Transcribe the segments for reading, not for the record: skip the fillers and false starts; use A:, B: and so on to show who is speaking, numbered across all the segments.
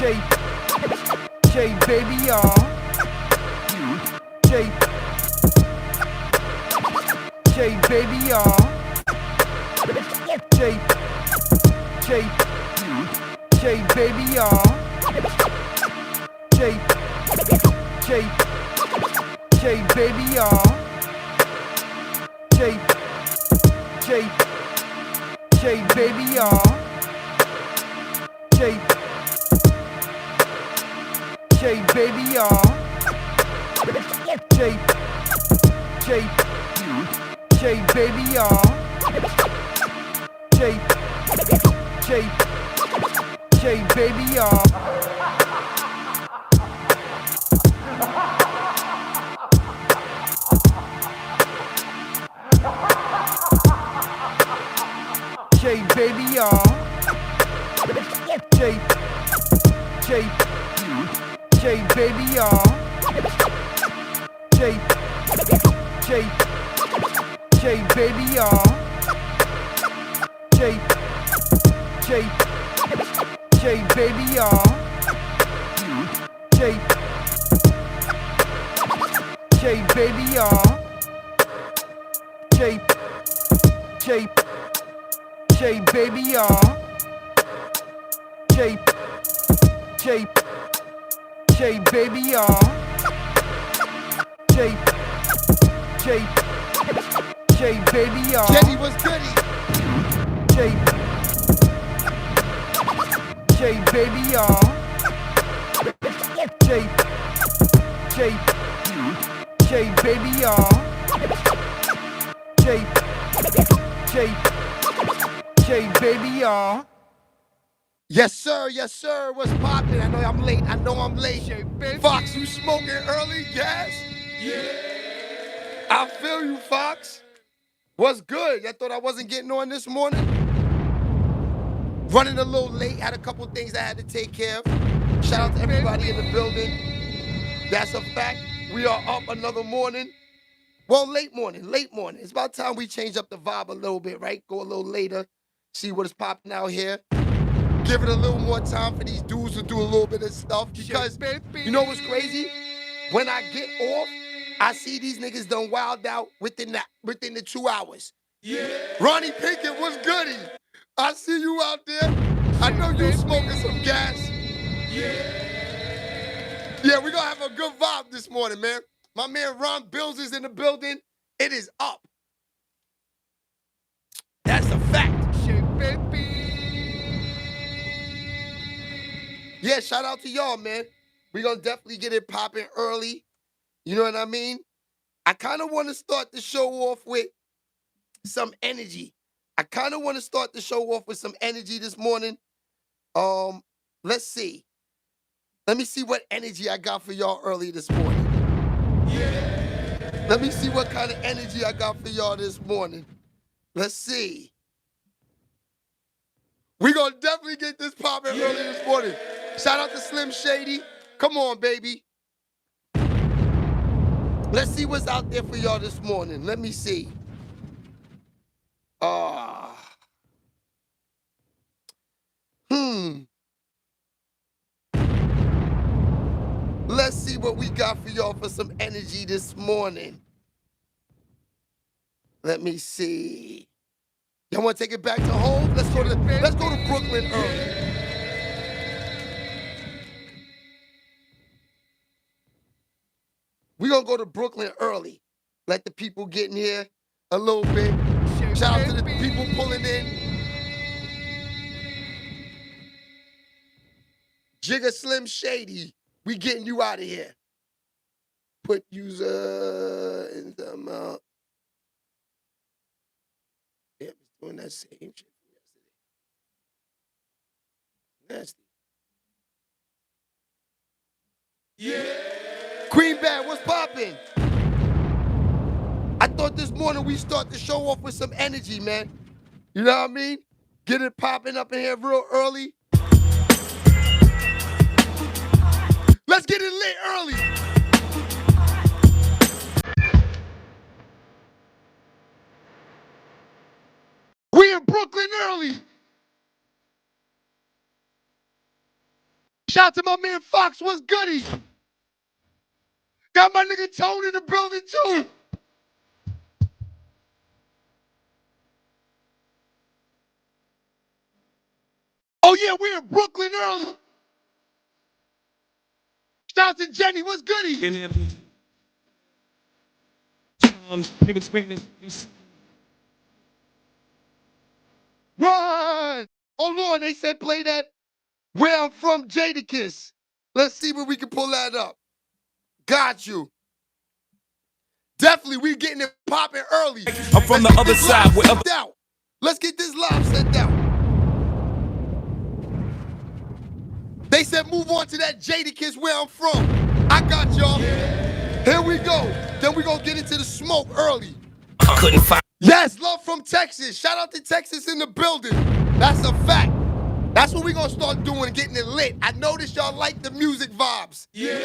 A: J baby y'all. J baby y'all. J baby y'all. J baby y'all. J baby y'all. J baby y'all. J baby y'all. J baby y'all. J baby y'all. J baby y'all. J baby y'all. J baby y'all. J baby y'all. J baby y'all. J baby y'all. J baby y'all.
B: Jenny was goody.
A: J baby y'all. J baby y'all. J baby y'all.
B: Yes, sir. Yes, sir. What's poppin'? I know I'm late. I'm late. Fox, you smoking early gas? Yeah. I feel you, Fox. What's good? I thought I wasn't getting on this morning. Running a little late. Had a couple things I had to take care of. Shout out to everybody in the building. That's a fact. We are up another morning. Well, late morning. It's about time we change up the vibe a little bit, right? Go a little later. See what is popping out here. Give it a little more time for these dudes to do a little bit of stuff. Because you know what's crazy? When I get off, I see these niggas done wild out within the 2 hours. Yeah. Ronnie Pinkett, what's goody? I see you out there. I know you smoking some gas. Yeah, we're gonna have a good vibe this morning, man. My man Ron Bills is in the building. It is up. That's a fact. Yeah, shout out to y'all, man. We're gonna definitely get it popping early. You know what I mean? I kind of want to start the show off with some energy. This morning. Let's see. Let me see what energy I got for y'all early this morning. Yeah. Let me see what kind of energy I got for y'all this morning. Let's see. We're going to definitely get this popping early this morning. Shout out to Slim Shady. Come on, baby. Let's see what's out there for y'all this morning. Let me see. Let's see what we got for y'all for some energy this morning. Let me see. Y'all want to take it back to home? Let's go to Brooklyn early. We're going to go to Brooklyn early. Let the people get in here a little bit. Shout out to the people pulling in. Jigga Slim Shady, we getting you out of here. Put user in the amount. Yeah, he's doing that same shit from yesterday. Nasty. Yeah. Queen Bad, what's poppin'? I thought this morning we start the show off with some energy, man. You know what I mean? Get it popping up in here real early. Let's get it lit early. We in Brooklyn early. Shout out to my man Fox, what's goody? Got my nigga Tone in the building too. Oh yeah, we're in Brooklyn early. Shout out to Jenny, what's goody? Run! Oh Lord, they said play that Where I'm From Jadakiss. Let's see where we can pull that up. Got you. Definitely, we getting it popping early.
C: I'm from the other side.
B: Let's get this live sent out. They said move on to that Jadakiss Where I'm From. I got y'all. Yeah. Here we go. Then we gonna get into the smoke early.
C: I couldn't find.
B: Yes, love from Texas. Shout out to Texas in the building. That's a fact. That's what we gonna start doing, getting it lit. I noticed y'all like the music vibes. Yeah.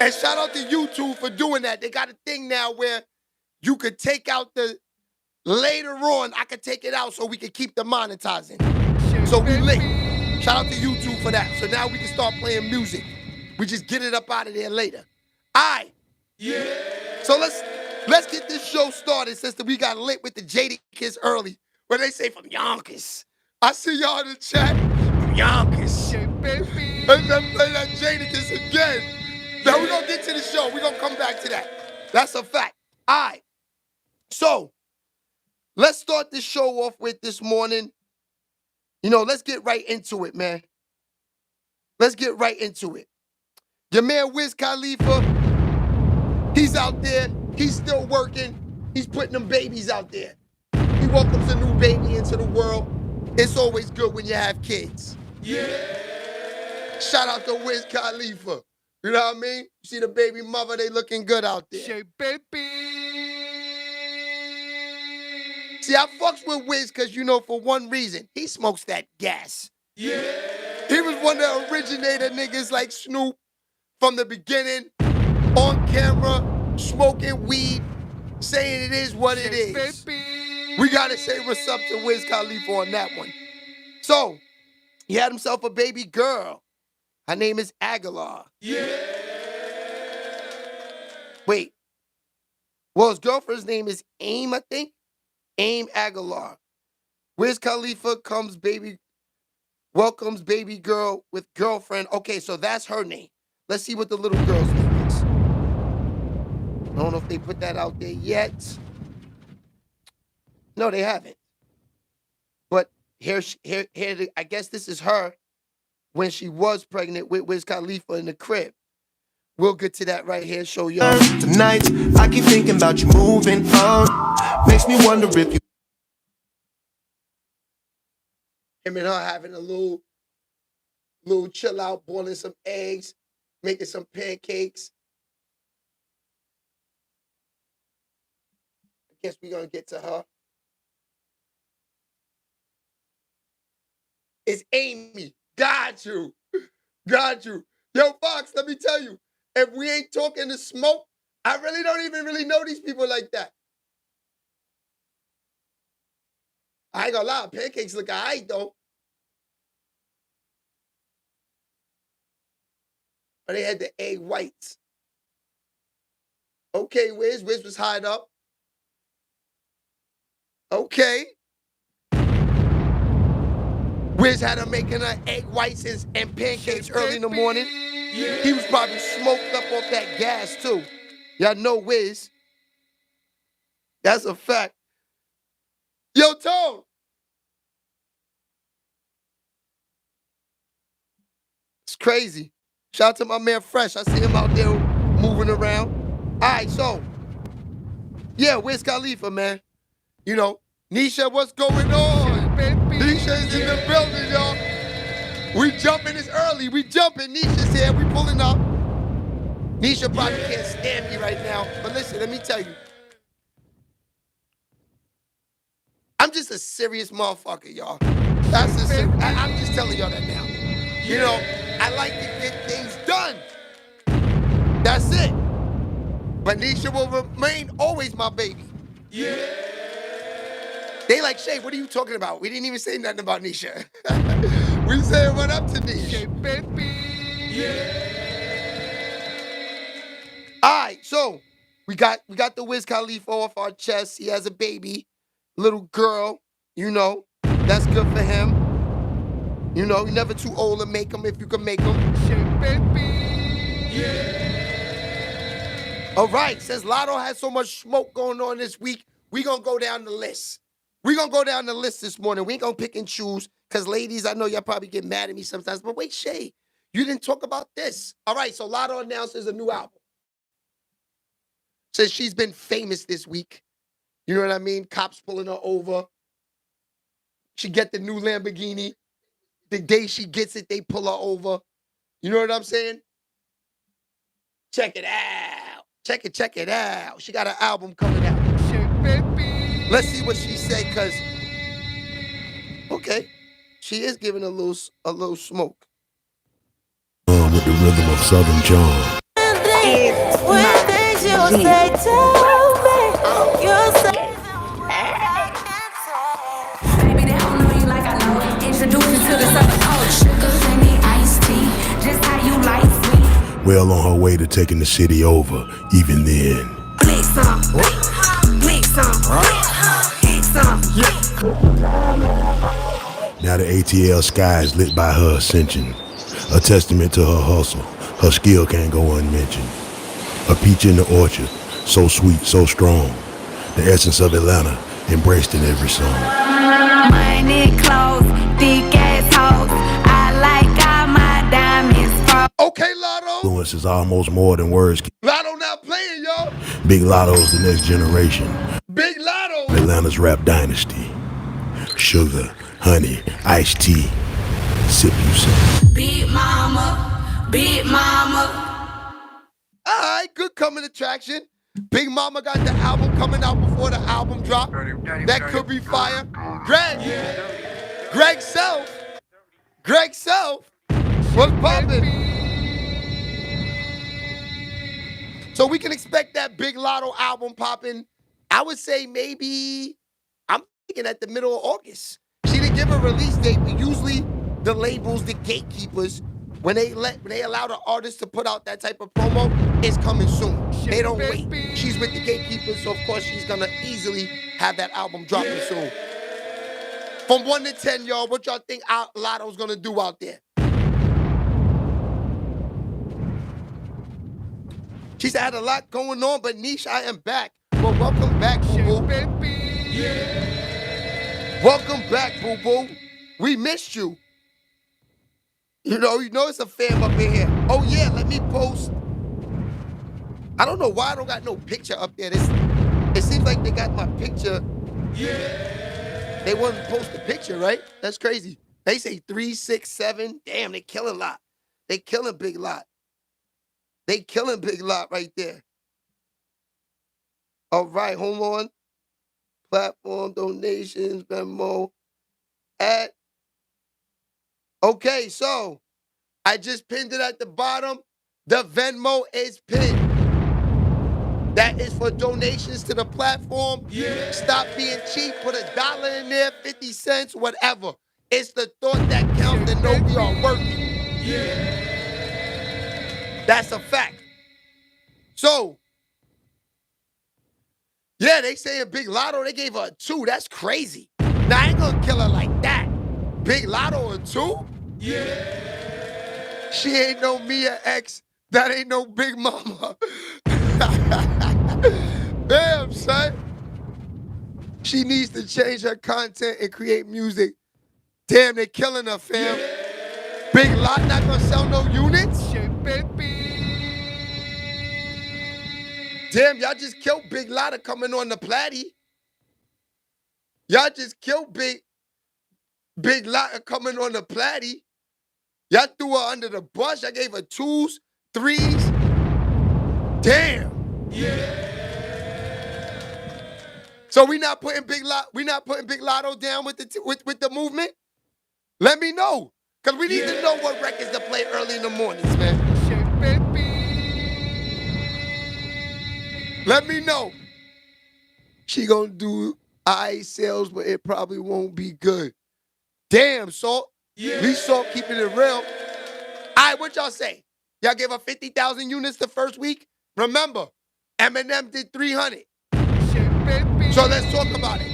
B: And shout out to YouTube for doing that. They got a thing now where you could take out the, later on, I could take it out so we could keep the monetizing. So we lit. Shout out to YouTube for that. So now we can start playing music. We just get it up out of there later. All right. Yeah. So let's get this show started since we got lit with the Jadakiss early. Where they say from Yonkers. I see y'all in the chat. From Yonkers. And then play that Jadakiss again. Now we're gonna get to the show. We're gonna come back to that. That's a fact. All right. So let's start this show off with this morning. You know, let's get right into it, man. Let's get right into it. Your man Wiz Khalifa, he's out there. He's still working. He's putting them babies out there. He welcomes a new baby into the world. It's always good when you have kids. Yeah. Shout out to Wiz Khalifa. You know what I mean? You see the baby mother, they looking good out there.
A: Say baby.
B: See, I fucks with Wiz because, you know, for one reason, he smokes that gas. Yeah. He was one of the originator niggas like Snoop from the beginning, on camera, smoking weed, saying it is what it is. We gotta say what's up to Wiz Khalifa on that one. So, he had himself a baby girl. Her name is Aguilar. Yeah. Wait. Well, his girlfriend's name is Aim, I think. Aim Aguilar. Wiz Khalifa welcomes baby girl with girlfriend. Okay, so that's her name. Let's see what the little girl's name is. I don't know if they put that out there yet. No, they haven't. But here, I guess this is her when she was pregnant with Wiz Khalifa in the crib. We'll get to that right here, show y'all.
D: Tonight, I keep thinking about you moving on. Makes me wonder if you...
B: Him and her having a little chill out, boiling some eggs, making some pancakes. I guess we're going to get to her. It's Amy. Got you. Got you. Yo, Fox, let me tell you, if we ain't talking to smoke, I really don't even really know these people like that. I ain't gonna lie, pancakes look all right, though. But they had the egg whites. Okay, Wiz was high up. Okay. Wiz had her making her egg whites and pancakes early in the morning. Yeah. He was probably smoked up off that gas, too. Y'all know Wiz. That's a fact. Yo, Tone. It's crazy. Shout out to my man Fresh. I see him out there moving around. All right, so, yeah, Wiz Khalifa, man. You know, Nisha, what's going on? Nisha's in the building, y'all. We jumping this early. We jumping. Nisha's here. We pulling up. Nisha probably can't stand me right now. But listen, let me tell you. I'm just a serious motherfucker, y'all. I'm just telling y'all that now. You know, I like to get things done. That's it. But Nisha will remain always my baby. Yeah. They like, Shay, what are you talking about? We didn't even say nothing about Nisha. We said what up to Nisha. All right, so we got the Wiz Khalifa off our chest. He has a baby, little girl. You know, that's good for him. You know, you're never too old to make them if you can make them. All right, since Latto has so much smoke going on this week, we gonna go down the list. We gonna go down the list this morning. We ain't gonna pick and choose, because ladies, I know y'all probably get mad at me sometimes, but wait, Shay, you didn't talk about this. All right, so Latto announces a new album. Says she's been famous this week. You know what I mean? Cops pulling her over. She get the new Lamborghini. The day she gets it, they pull her over. You know what I'm saying? Check it out. Check it out. She got an album coming out. Let's see what she say, because, okay, she is giving a little smoke.
E: With the rhythm of Southern John.
F: Baby, they don't know you like I know. Introduce you to the Southern culture. Sugar, honey, iced tea, just how you like me.
E: Well on her way to taking the city over, even then.
F: Blink some, blink some, hit some.
E: Now the ATL sky is lit by her ascension, a testament to her hustle. Her skill can't go unmentioned. A peach in the orchard, so sweet, so strong. The essence of Atlanta, embraced in every song.
F: Money, clothes, thick ass hoes. I like all my diamonds from.
B: Okay, Latto.
E: Influence is almost more than words.
B: Latto not playing, y'all.
E: Big Latto's the next generation.
B: Big Latto.
E: Atlanta's rap dynasty. Sugar, honey, iced tea. Sip you some.
F: Big mama, big mama.
B: All right, good coming attraction. Big Mama got the album coming out before the album drop. That could be fire. Greg Self, what's poppin'? So we can expect that Big Latto album popping. I would say maybe, I'm thinking at the middle of August. She didn't give a release date, but usually the labels, the gatekeepers, when they allow the artist to put out that type of promo, it's coming soon. They don't wait. She's with the gatekeepers, so of course she's gonna easily have that album dropping soon. From 1 to 10, y'all, what y'all think Latto's gonna do out there? She's had a lot going on, but Niche, I am back. Well, welcome back, boo-boo. Welcome back, boo-boo. We missed you. You know it's a fam up in here. Oh yeah, let me post. I don't know why I don't got no picture up there. It seems like they got my picture. They wouldn't post the picture, right? That's crazy. They say 3, 6, 7. Damn, they killing lot. They killing Big Lot. They killing Big Lot right there. All right, hold on. Platform donations, Venmo, at. Okay, so I just pinned it at the bottom. The Venmo is pinned. That is for donations to the platform. Stop being cheap. Put $1 in there, 50 cents, whatever. It's the thought that counts to know we are working. That's a fact. So, yeah, they saying Big Latto, they gave her a 2. That's crazy. Now, I ain't gonna kill her like that. Big Latto a 2? She ain't no Mia X. That ain't no Big Mama. Damn, son. She needs to change her content and create music. Damn, they killing her, fam. Big Lot not gonna sell no units? Damn, y'all just killed Big Lotta coming on the Platty. Y'all just killed Big Lotta coming on the Platty. Y'all threw her under the bus. Y'all gave her 2s, 3s. Damn. So we not putting Big Latto down with the movement? Let me know. Because we need to know what records to play early in the mornings, man. Let me know. She gonna do sales, but it probably won't be good. Damn, Salt. We Salt keeping it real. All right, what y'all say? Y'all gave her 50,000 units the first week? Remember, Eminem did 300. So let's talk about it.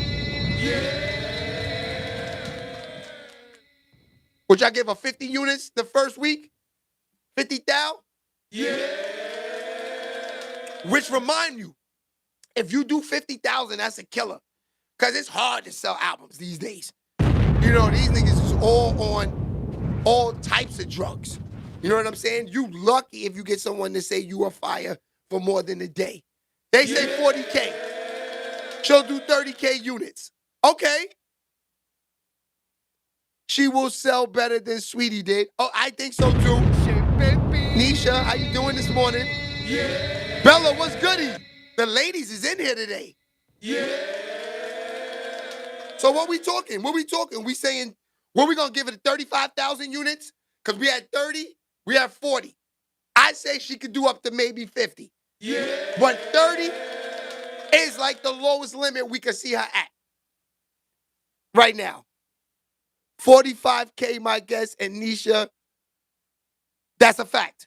B: Would y'all give her 50 units the first week? 50,000? Which remind you, if you do 50,000, that's a killer. Because it's hard to sell albums these days. You know, these niggas is all on all types of drugs. You know what I'm saying? You lucky if you get someone to say you are fire for more than a day. They say 40K. She'll do 30K units. Okay. She will sell better than Sweetie did. Oh, I think so too. Nisha, how you doing this morning? Bella, what's goody? The ladies is in here today. So what we talking? What we talking? We saying, what we gonna give it 35,000 units? Because we had 30, we have 40. I say she could do up to maybe 50. But 30 is like the lowest limit we could see her at. Right now. 45K, my guess, and Nisha, that's a fact.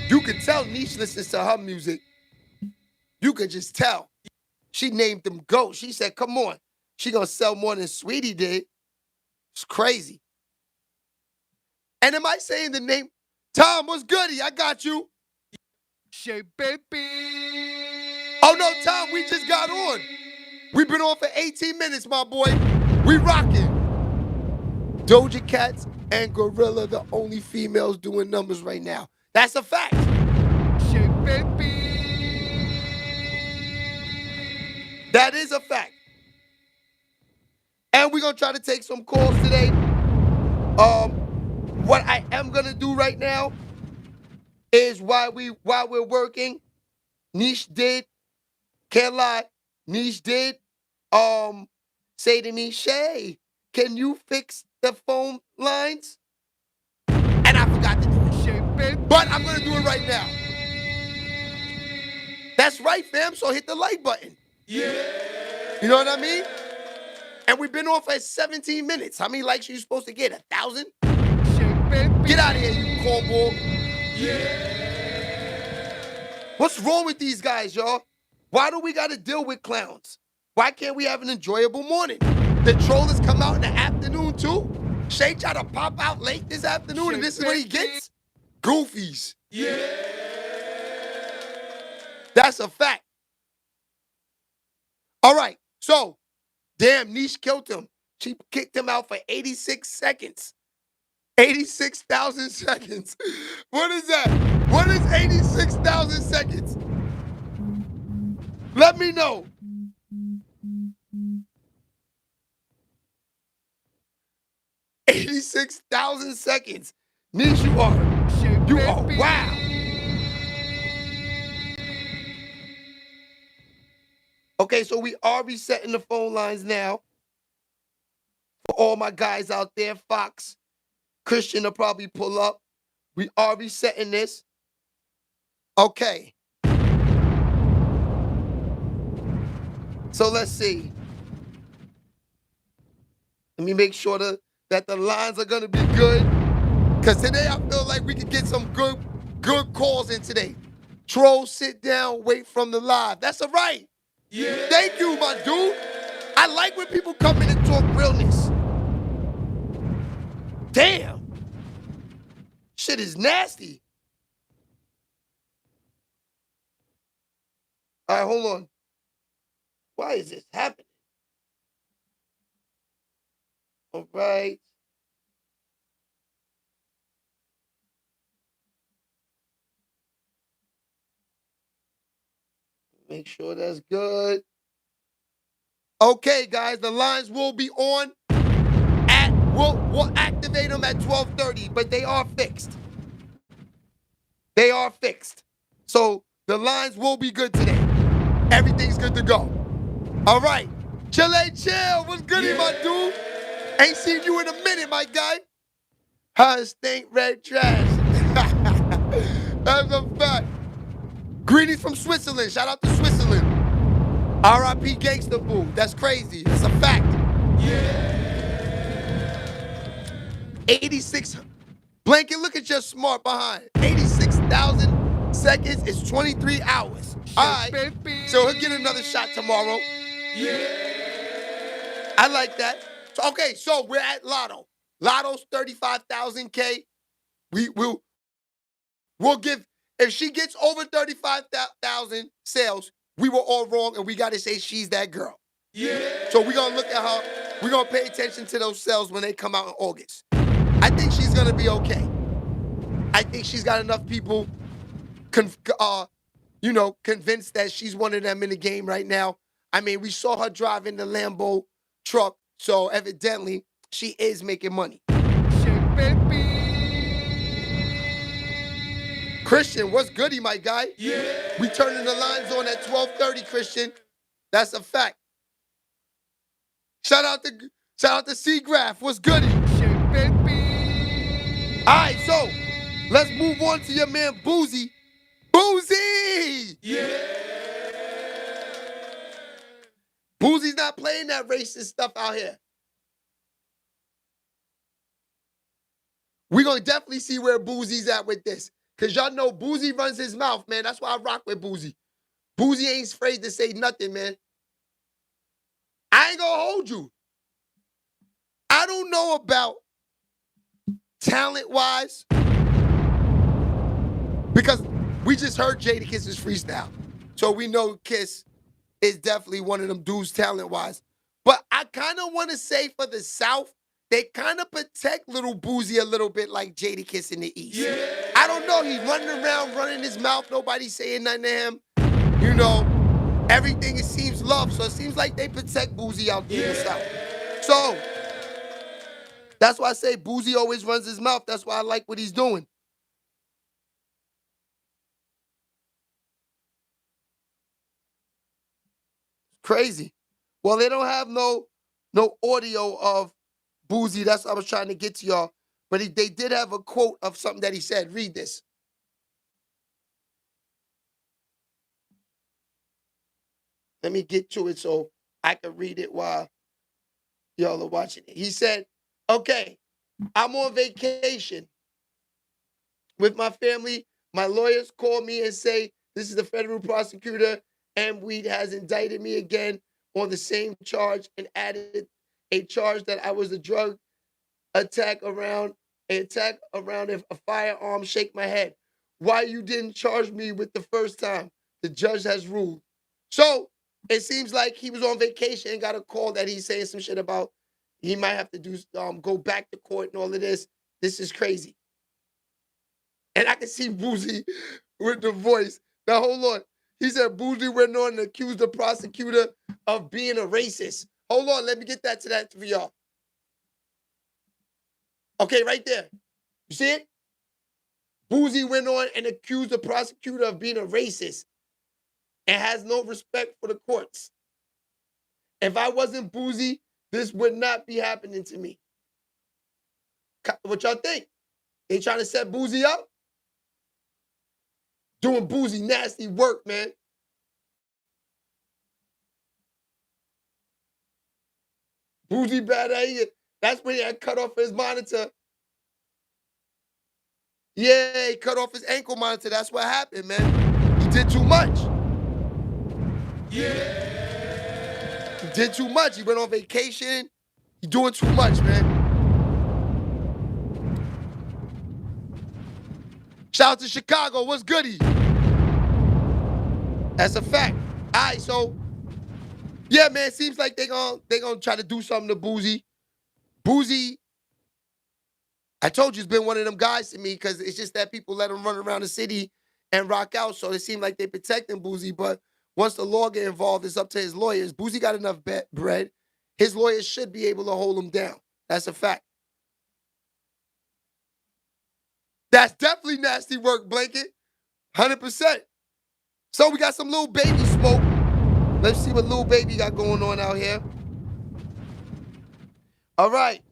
B: You could tell Nisha listens to her music. You could just tell. She named them GOAT. She said, come on. She gonna sell more than Sweetie did. It's crazy. And am I saying the name? Tom, what's goody? I got you. Oh no, Tom, we just got on. We've been on for 18 minutes, my boy. We rocking. Doja Cats and Gorilla, the only females doing numbers right now. That's a fact. That is a fact. And we're gonna try to take some calls today. What I am gonna do right now is while we're working, Niche did, can't lie, Niche did say to me, Shay, can you fix the phone lines? And I forgot to do it. But I'm gonna do it right now. That's right, fam. So hit the like button. You know what I mean? And we've been on for 17 minutes. How many likes are you supposed to get? 1,000? Get out of here, you cornball. What's wrong with these guys, y'all? Why do we gotta deal with clowns? Why can't we have an enjoyable morning? The trollers come out in the afternoon too? Shay tried to pop out late this afternoon and this is what he gets? Goofies. That's a fact. All right, so, damn, Niche killed him. She kicked him out for 86 seconds. 86,000 seconds. What is that? What is 86,000 seconds? Let me know. $86,000 seconds. Niche, you are wow. Okay, so we are resetting the phone lines now. For all my guys out there, Fox, Christian will probably pull up. We are resetting this. Okay. So let's see. Let me make sure that the lines are gonna be good. Because today I feel like we could get some good calls in today. Troll, sit down, wait from the live. That's all right. Thank you, my dude. I like when people come in and talk realness. Damn. Shit is nasty. All right, hold on. Why is this happening? All right. Make sure that's good. Okay, guys, the lines will be on. We'll activate them at 12:30, but they are fixed. They are fixed. So the lines will be good today. Everything's good to go. All right. Chill. What's goody, my dude? Ain't seen you in a minute, my guy. Huh, stink red trash. That's a fact. Greetings from Switzerland. Shout out to Switzerland. R.I.P. Gangsta Boo. That's crazy. That's a fact. 86. Blanket, look at your smart behind. 86,000 seconds is 23 hours. All right. So he'll get another shot tomorrow. Yeah. I like that. So, okay, so we're at Latto. Latto's 35,000K. We'll give, if she gets over 35,000 sales, we were all wrong, and we got to say she's that girl. Yeah. So we're going to look at her. We're going to pay attention to those sales when they come out in August. I think she's going to be okay. I think she's got enough people, convinced that she's one of them in the game right now. I mean, we saw her driving the Lambo truck, so evidently she is making money. Christian, what's goody, my guy? Yeah. We turning the lines on at 12:30, Christian. That's a fact. Shout out to C-Graph. What's goody? All right, so let's move on to your man Boosie. Boosie! Yeah. Boosie's not playing that racist stuff out here. We're going to definitely see where Boosie's at with this. Because y'all know Boosie runs his mouth, man. That's why I rock with Boosie. Boosie ain't afraid to say nothing, man. I ain't going to hold you. I don't know about talent-wise, because we just heard Jadakiss's freestyle. So we know Kiss is definitely one of them dudes talent-wise. But I kind of want to say for the South, they kind of protect little Boosie a little bit like Jadakiss in the East. Yeah. I don't know. He's running around, running his mouth. Nobody's saying nothing to him. You know, everything, it seems love. So it seems like they protect Boosie out there in the South. So that's why I say Boosie always runs his mouth. That's why I like what he's doing. Crazy. Well, they don't have no audio of Boosie. That's what I was trying to get to y'all. But they did have a quote of something that he said. Read this. Let me get to it so I can read it while y'all are watching it. He said, okay, I'm on vacation with my family. My lawyers call me and say, this is the federal prosecutor, and Weed has indicted me again on the same charge and added a charge that I was a drug attack around if a firearm shake my head. Why you didn't charge me with the first time? The judge has ruled. So it seems like he was on vacation and got a call that he's saying some shit about he might have to go back to court and all of this. This is crazy. And I can see Boosie with the voice. Now hold on. He said Boosie went on and accused the prosecutor of being a racist. Hold on, let me get that for y'all. Okay, right there. You see it? Boosie went on and accused the prosecutor of being a racist and has no respect for the courts. If I wasn't Boosie, this would not be happening to me. What y'all think? They trying to set Boosie up? Doing Boosie nasty work, man. Boosie bad at it. That's when he had cut off his monitor. Yeah, he cut off his ankle monitor. That's what happened, man. He did too much. Yeah. He did too much. He went on vacation. He doing too much, man. Shout out to Chicago. What's goody? That's a fact. All right, so yeah, man, it seems like they gonna try to do something to Boosie. Boosie, I told you, it's been one of them guys to me because it's just that people let him run around the city and rock out. So it seemed like they protecting Boosie, but once the law get involved, it's up to his lawyers. Boosie got enough bread. His lawyers should be able to hold him down. That's a fact. That's definitely nasty work, Blanket. 100%. So we got some Lil Baby smoke. Let's see what Lil Baby got going on out here. All right.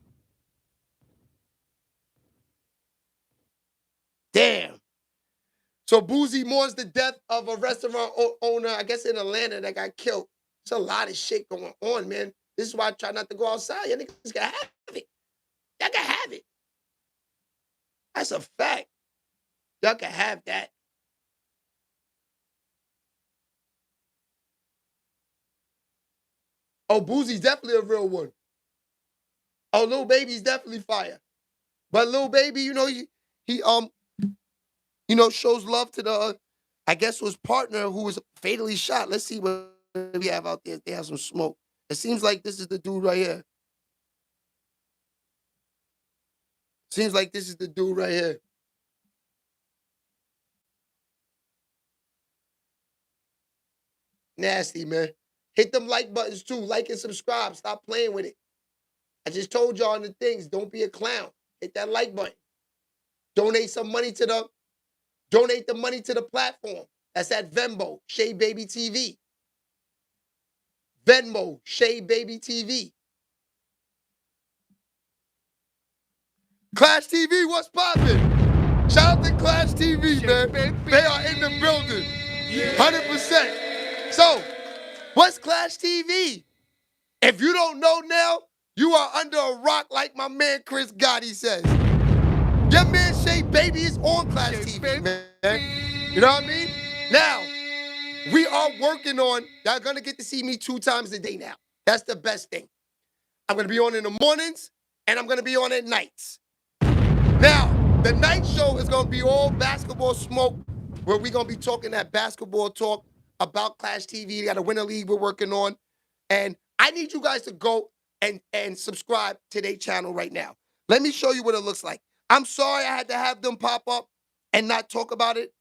B: Damn. So Boosie mourns the death of a restaurant owner, I guess in Atlanta, that got killed. There's a lot of shit going on, man. This is why I try not to go outside. Y'all niggas can have it. Y'all can have it. That's a fact. Y'all can have that. Oh, Boosie's definitely a real one. Oh, Lil Baby's definitely fire. But Lil Baby, you know, he shows love to the, I guess, his partner who was fatally shot. Let's see what we have out there. They have some smoke. It seems like this is the dude right here. Seems like this is the dude right here. Nasty, man. Hit them like buttons too. Like and subscribe. Stop playing with it. I just told y'all in the things. Don't be a clown. Hit that like button. Donate the money to the platform. That's at Venmo, Shay Baby TV. Venmo, Shay Baby TV. Clash TV, what's poppin'? Shout out to Clash TV, man. They are in the building. 100%. So, what's Clash TV? If you don't know now, you are under a rock like my man Chris Gotti says. Your man Shay Baby is on Clash TV, man. You know what I mean? Now, we are working on, y'all gonna get to see me 2 times a day now. That's the best thing. I'm gonna be on in the mornings, and I'm gonna be on at nights. Now, the night show is gonna be all basketball smoke, where we're gonna be talking that basketball talk about Clash TV. They got a winter league we're working on. And I need you guys to go and subscribe to their channel right now. Let me show you what it looks like. I'm sorry I had to have them pop up and not talk about it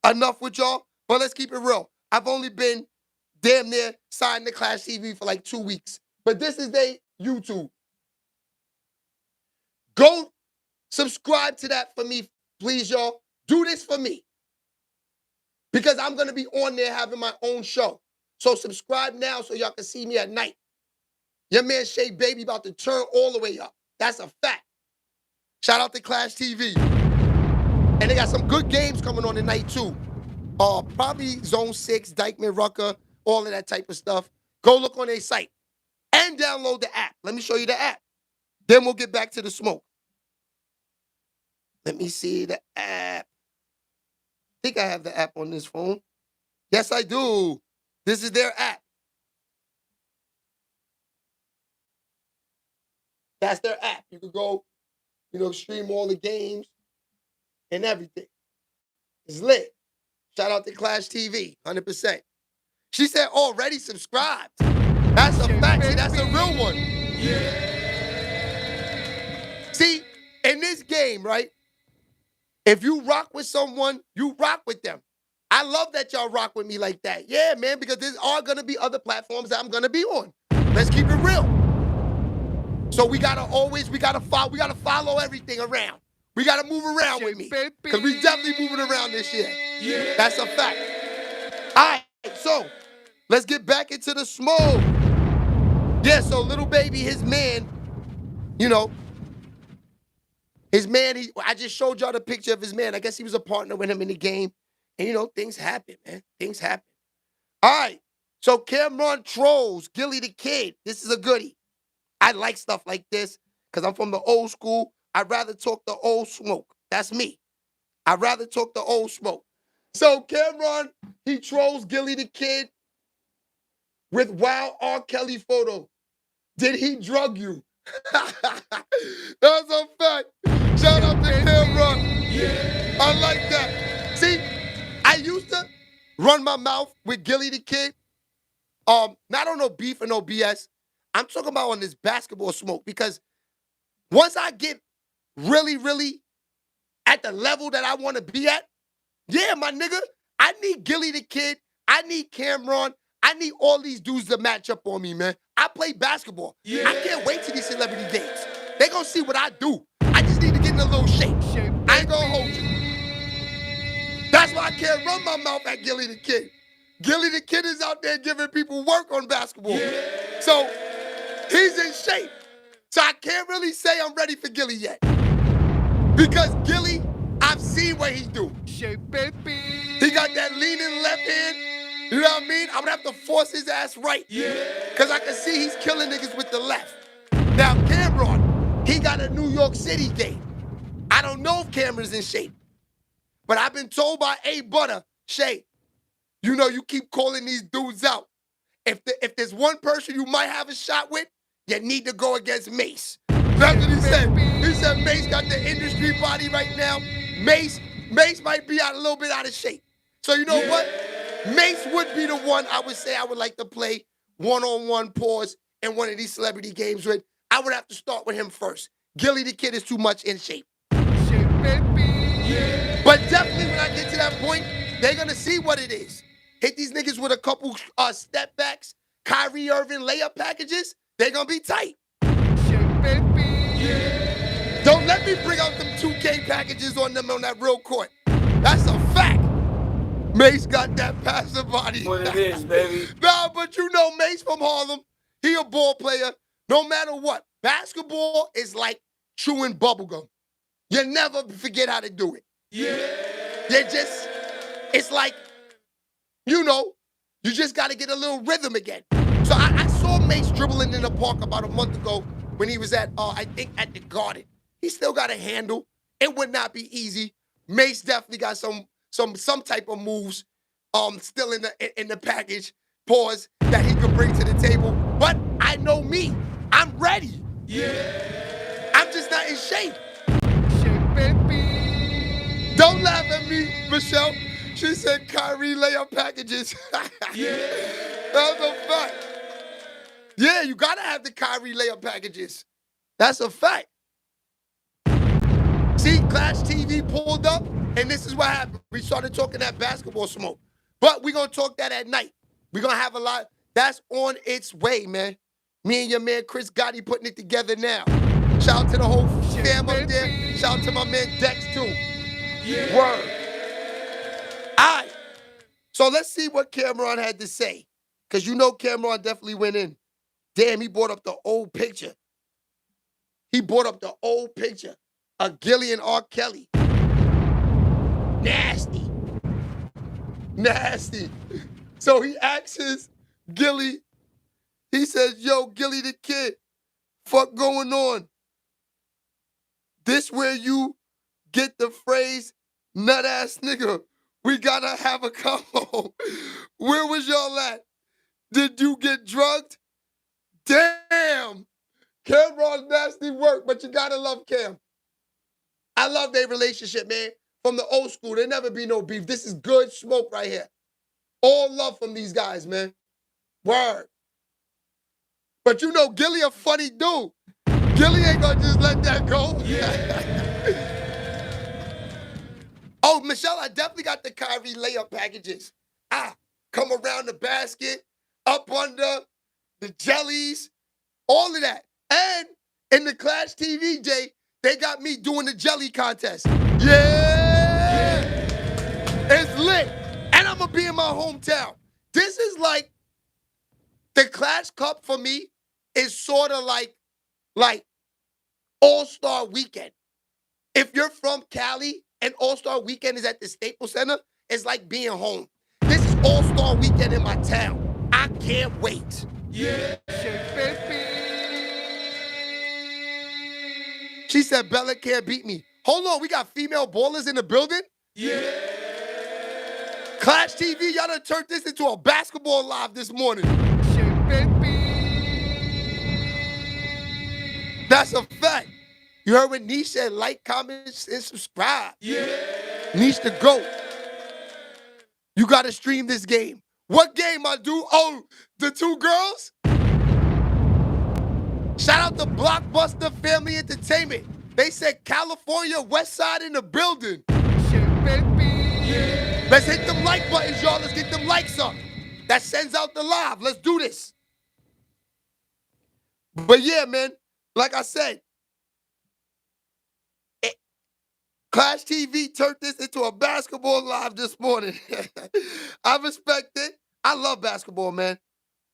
B: enough with y'all, but let's keep it real. I've only been damn near signed to Clash TV for like 2 weeks. But this is their YouTube. Go subscribe to that for me, please, y'all. Do this for me. Because I'm going to be on there having my own show. So subscribe now so y'all can see me at night. Your man Shay Baby about to turn all the way up. That's a fact. Shout out to Clash TV. And they got some good games coming on tonight too. Probably Zone 6, Dykeman, Rucker, all of that type of stuff. Go look on their site and download the app. Let me show you the app. Then we'll get back to the smoke. Let me see the app. I think I have the app on this phone. Yes, I do. This is their app. That's their app. You can go, stream all the games and everything. It's lit. Shout out to Clash TV, 100%. She said already subscribed. That's a fact. See, that's a real one. Yeah. See, in this game, right? If you rock with someone, you rock with them. I love that y'all rock with me like that. Yeah, man, because there are going to be other platforms that I'm going to be on. Let's keep it real. So we got to follow everything around. We got to move around with me. Because we definitely moving around this year. Yeah. That's a fact. All right, so let's get back into the smoke. Yeah, so Lil Baby, his man, I just showed y'all the picture of his man. I guess he was a partner with him in the game. And, things happen, man. Things happen. All right. So Camron trolls Gilly the Kid. This is a goodie. I like stuff like this because I'm from the old school. I'd rather talk the old smoke. That's me. I'd rather talk the old smoke. So Camron, he trolls Gilly the Kid with wild R. Kelly photo. Did he drug you? That's a fact. Shout out to Camron. Yeah. I like that. See, I used to run my mouth with Gilly the Kid. Not on no beef or no BS. I'm talking about on this basketball smoke because once I get really, really at the level that I want to be at, yeah, my nigga, I need Gilly the Kid. I need Camron. I need all these dudes to match up on me, man. I play basketball. Yeah. I can't wait to these celebrity games. They gonna see what I do. I just need to get in a little shape. I ain't gonna hold you. That's why I can't run my mouth at Gilly the Kid. Gilly the Kid is out there giving people work on basketball. Yeah. So he's in shape. So I can't really say I'm ready for Gilly yet. Because Gilly, I've seen what he do. Shape, baby. He got that leaning left hand. You know what I mean? I'm gonna have to force his ass right. Yeah. Because I can see he's killing niggas with the left. Now, Camron, he got a New York City game. I don't know if Camron's in shape, but I've been told by A Butter, Shay, you know, you keep calling these dudes out. If there's one person you might have a shot with, you need to go against Mace. That's what he said. He said Mace got the industry body right now. Mace might be a little bit out of shape. So you know what? Mace would be the one I would say I would like to play one-on-one pause in one of these celebrity games with. I would have to start with him first. Gilly the Kid is too much in shape. But definitely when I get to that point, they're going to see what it is. Hit these niggas with a couple step backs, Kyrie Irving layup packages, they're going to be tight. Don't let me bring out them 2K packages on them on that real court. That's a fact. Mace got that passive body.
G: What it is, baby.
B: Nah, but you know Mace from Harlem. He a ball player. No matter what. Basketball is like chewing bubblegum. You never forget how to do it. It's like, you know, you just got to get a little rhythm again. So I saw Mace dribbling in the park about a month ago when he was at, I think, at the Garden. He still got a handle. It would not be easy. Mace definitely got some type of moves still in the package, pause, that he could bring to the table. But I know me. I'm ready. I'm just not in shape. Don't laugh at me, Michelle. She said Kyrie layup packages. That's a fact. Yeah, you gotta have the Kyrie layup packages. That's a fact. See, Clash TV pulled up, and this is what happened. We started talking that basketball smoke. But we're gonna talk that at night. We're gonna have a lot. That's on its way, man. Me and your man Chris Gotti putting it together now. Shout out to the whole fam up there. Shout out to my man Dex too. Word. All right. So let's see what Camron had to say. Because you know Camron definitely went in. Damn, he brought up the old picture. Of Gilly and R. Kelly. Nasty. So he asks Gilly, he says, yo, Gilly the Kid, fuck going on? This where you get the phrase, nut ass nigga, we gotta have a combo. Where was y'all at? Did you get drugged? Damn. Camron's nasty work, but you gotta love Cam. I love their relationship, man. From the old school, there never be no beef. This is good smoke right here. All love from these guys, man. Word. But you know, Gilly a funny dude. Gilly ain't gonna just let that go. Oh, Michelle, I definitely got the Kyrie layup packages. Come around the basket, up under, the jellies, all of that. And in the Clash TV, Jay, they got me doing the jelly contest. Yeah! It's lit. And I'm gonna be in my hometown. This is like, the Clash Cup for me is sort of like All-Star Weekend. If you're from Cali and All-Star Weekend is at the Staples Center, it's like being home. This is All-Star Weekend in my town. I can't wait. Yeah. She said Bella can't beat me. Hold on, we got female ballers in the building? Yeah. Clash TV, y'all done turned this into a basketball live this morning. That's a fact. You heard what Niche said, like, comment, and subscribe. Yeah. Niche the GOAT. You gotta stream this game. What game, my dude? Oh, the two girls? Shout out to Blockbuster Family Entertainment. They said California West Side in the building. Yeah. Let's hit them like buttons, y'all. Let's get them likes up. That sends out the live. Let's do this. But yeah, man, like I said, Clash TV turned this into a basketball live this morning. I respect it. I love basketball, man.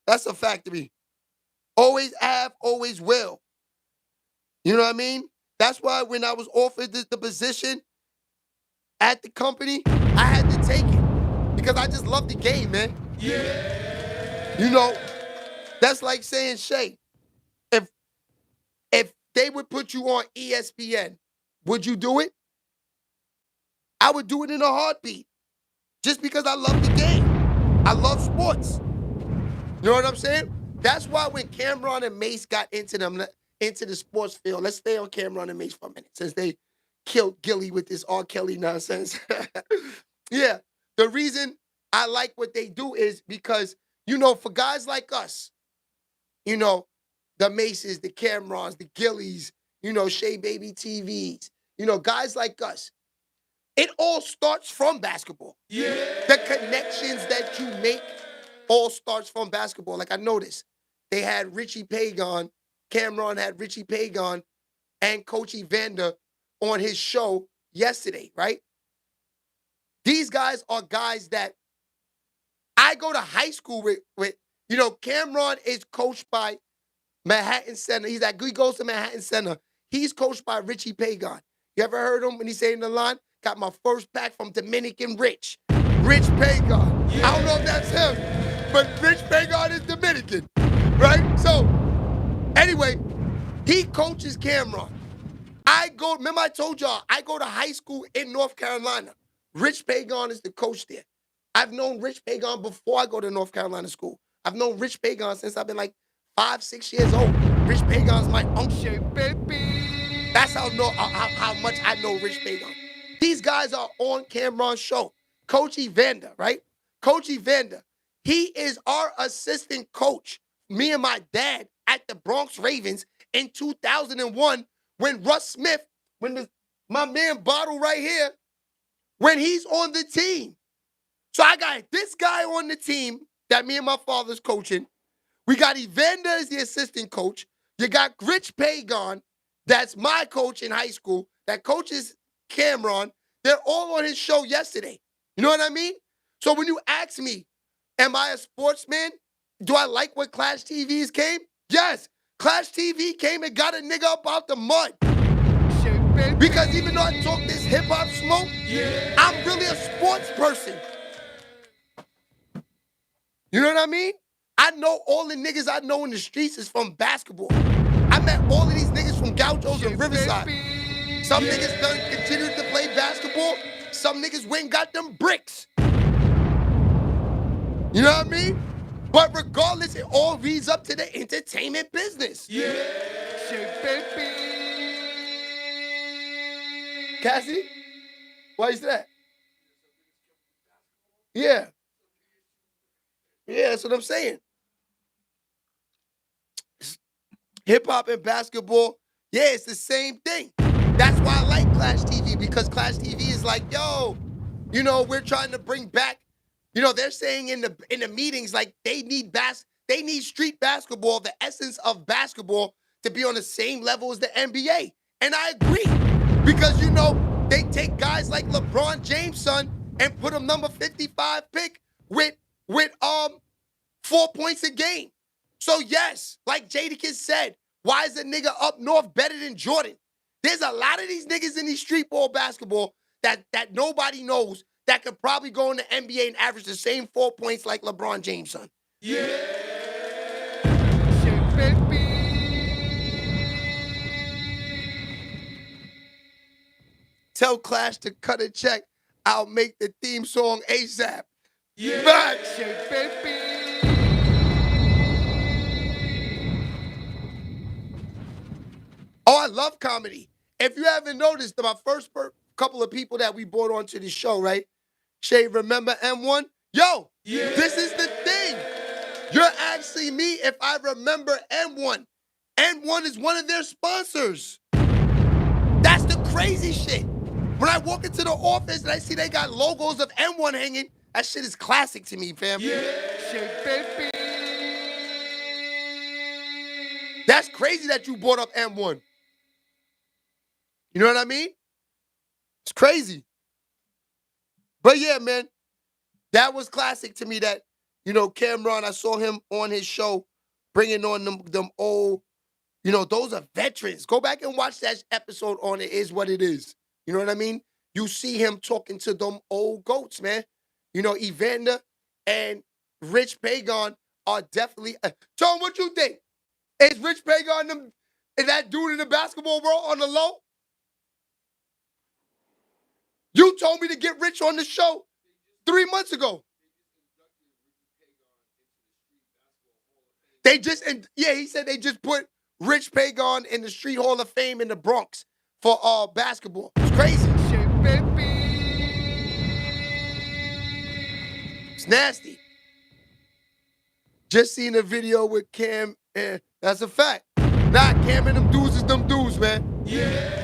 B: That's a fact to me. Always have, always will. You know what I mean? That's why when I was offered the position at the company, I had to take it because I just love the game, man. Yeah. You know, that's like saying, Shay, if they would put you on ESPN Would you do it? I would do it in a heartbeat. Just because I love the game. I love sports. You know what I'm saying? That's why when Camron and Mace got into the sports field, let's stay on Camron and Mace for a minute, since they killed Gilly with this R. Kelly nonsense. Yeah, the reason I like what they do is because, for guys like us, the Maces, the Camrons, the Gillies, Shea Baby TVs, guys like us, it all starts from basketball. Yeah. The connections that you make all starts from basketball. Like I noticed, they had Richie Pagan, Camron had Richie Pagan and Coach Evander on his show yesterday, right? These guys are guys that I go to high school with. Camron is coached by Manhattan Center. He goes to Manhattan Center. He's coached by Richie Pagan. You ever heard him when he's saying the line? Got my first pack from Dominican Rich Pagan. Yeah. I don't know if that's him, but Rich Pagan is Dominican, right? So, anyway, he coaches Camron. Remember I told y'all, I go to high school in North Carolina. Rich Pagan is the coach there. I've known Rich Pagan before I go to North Carolina school. I've known Rich Pagan since I've been like 5, 6 years old. Rich Pagan's my uncle, baby. That's how much I know Rich Pagan. These guys are on Camron's show. Coach Evander, right? Coach Evander, he is our assistant coach. Me and my dad at the Bronx Ravens in 2001 when Russ Smith, my man Bottle right here, when he's on the team. So I got this guy on the team that me and my father's coaching. We got Evander as the assistant coach. You got Rich Pagan, that's my coach in high school, that coaches Camron. They're all on his show yesterday. You know what I mean? So when you ask me, am I a sportsman? Do I like what Clash TVs came? Yes. Clash TV came and got a nigga up out the mud. Because even though I talk this hip-hop smoke, I'm really a sports person. You know what I mean? I know all the niggas I know in the streets is from basketball. I met all of these niggas from Gauchos and Riverside. Some niggas done continued to play basketball. Some niggas went and got them bricks. You know what I mean? But regardless, it all leads up to the entertainment business. Yeah. Cassie? Why is that? Yeah. Yeah, that's what I'm saying. Hip-hop and basketball, yeah, it's the same thing. That's why I like Clash TV, because Clash TV is like, yo, we're trying to bring back, they're saying in the meetings, like they need street basketball, the essence of basketball, to be on the same level as the NBA. And I agree. Because, they take guys like LeBron James' son and put him number 55 pick with 4 points a game. So yes, like Jadakiss said, why is a nigga up north better than Jordan? There's a lot of these niggas in these street ball basketball that nobody knows that could probably go in the NBA and average the same 4 points like LeBron James' son. Yeah. Tell Clash to cut a check. I'll make the theme song ASAP. Yeah. Back. Oh, I love comedy. If you haven't noticed, my first couple of people that we brought onto the show, right? Shay, remember M1? Yo, This is the thing. You're asking me if I remember M1. M1 is one of their sponsors. That's the crazy shit. When I walk into the office and I see they got logos of M1 hanging, that shit is classic to me, fam. Yeah, shit, baby. That's crazy that you brought up M1. You know what I mean? It's crazy. But yeah, man, that was classic to me that, Camron, I saw him on his show bringing on them old, those are veterans. Go back and watch that episode on It Is What It Is. You know what I mean? You see him talking to them old goats, man. Evander and Rich Pagan are definitely... Tom, what you think? Is Rich Pagan, is that dude in the basketball world on the low? You told me to get Rich on the show 3 months ago. He said they just put Rich Pagon in the Street Hall of Fame in the Bronx for basketball. It's crazy. It's nasty. Just seen a video with Cam, and that's a fact. Nah, Cam and them dudes is them dudes, man. Yeah.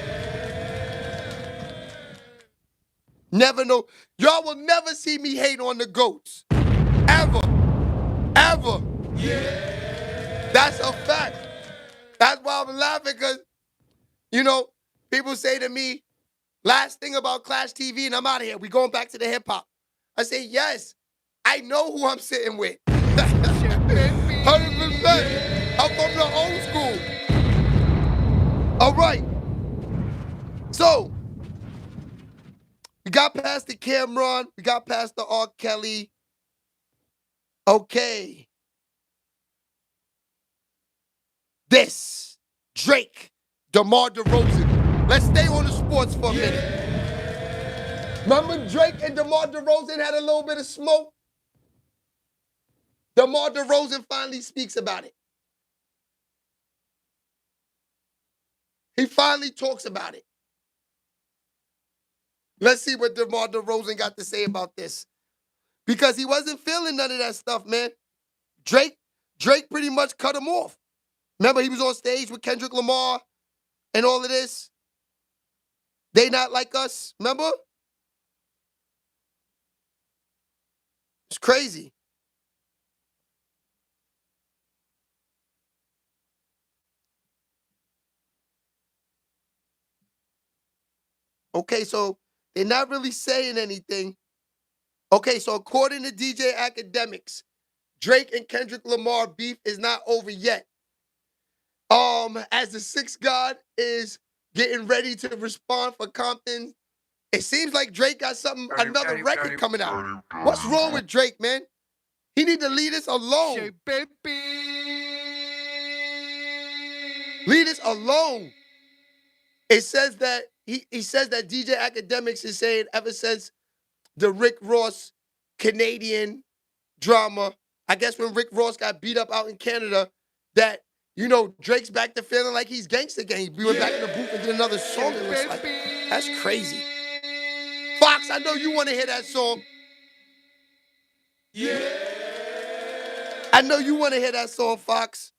B: Never know. Y'all will never see me hate on the GOATs. Ever. Ever. Yeah. That's a fact. That's why I'm laughing, because, you know, people say to me, last thing about Clash TV, and I'm out of here. We going back to the hip hop. I say, yes, I know who I'm sitting with. 100%. I'm from the old school. All right. So, we got past the Camron. We got past the R. Kelly. Okay. This, Drake, DeMar DeRozan. Let's stay on the sports for a minute. Remember Drake and DeMar DeRozan had a little bit of smoke? DeMar DeRozan finally speaks about it. He finally talks about it. Let's see what DeMar DeRozan got to say about this. Because he wasn't feeling none of that stuff, man. Drake pretty much cut him off. Remember, he was on stage with Kendrick Lamar and all of this. They Not Like Us, remember? It's crazy. Okay, so they're not really saying anything. Okay, so according to DJ Academics, Drake and Kendrick Lamar beef is not over yet. As the Sixth God is getting ready to respond for Compton, it seems like Drake got another record coming out. What's wrong with Drake, man? He need to leave this alone. Leave this alone. It says that he says that DJ Academics is saying ever since the Rick Ross Canadian drama, I guess when Rick Ross got beat up out in Canada, that, you know, Drake's back to feeling like he's gangsta gang. We went back in the booth and did another song. And it's like, that's crazy. Fox, I know you want to hear that song. Yeah. I know you want to hear that song, Fox.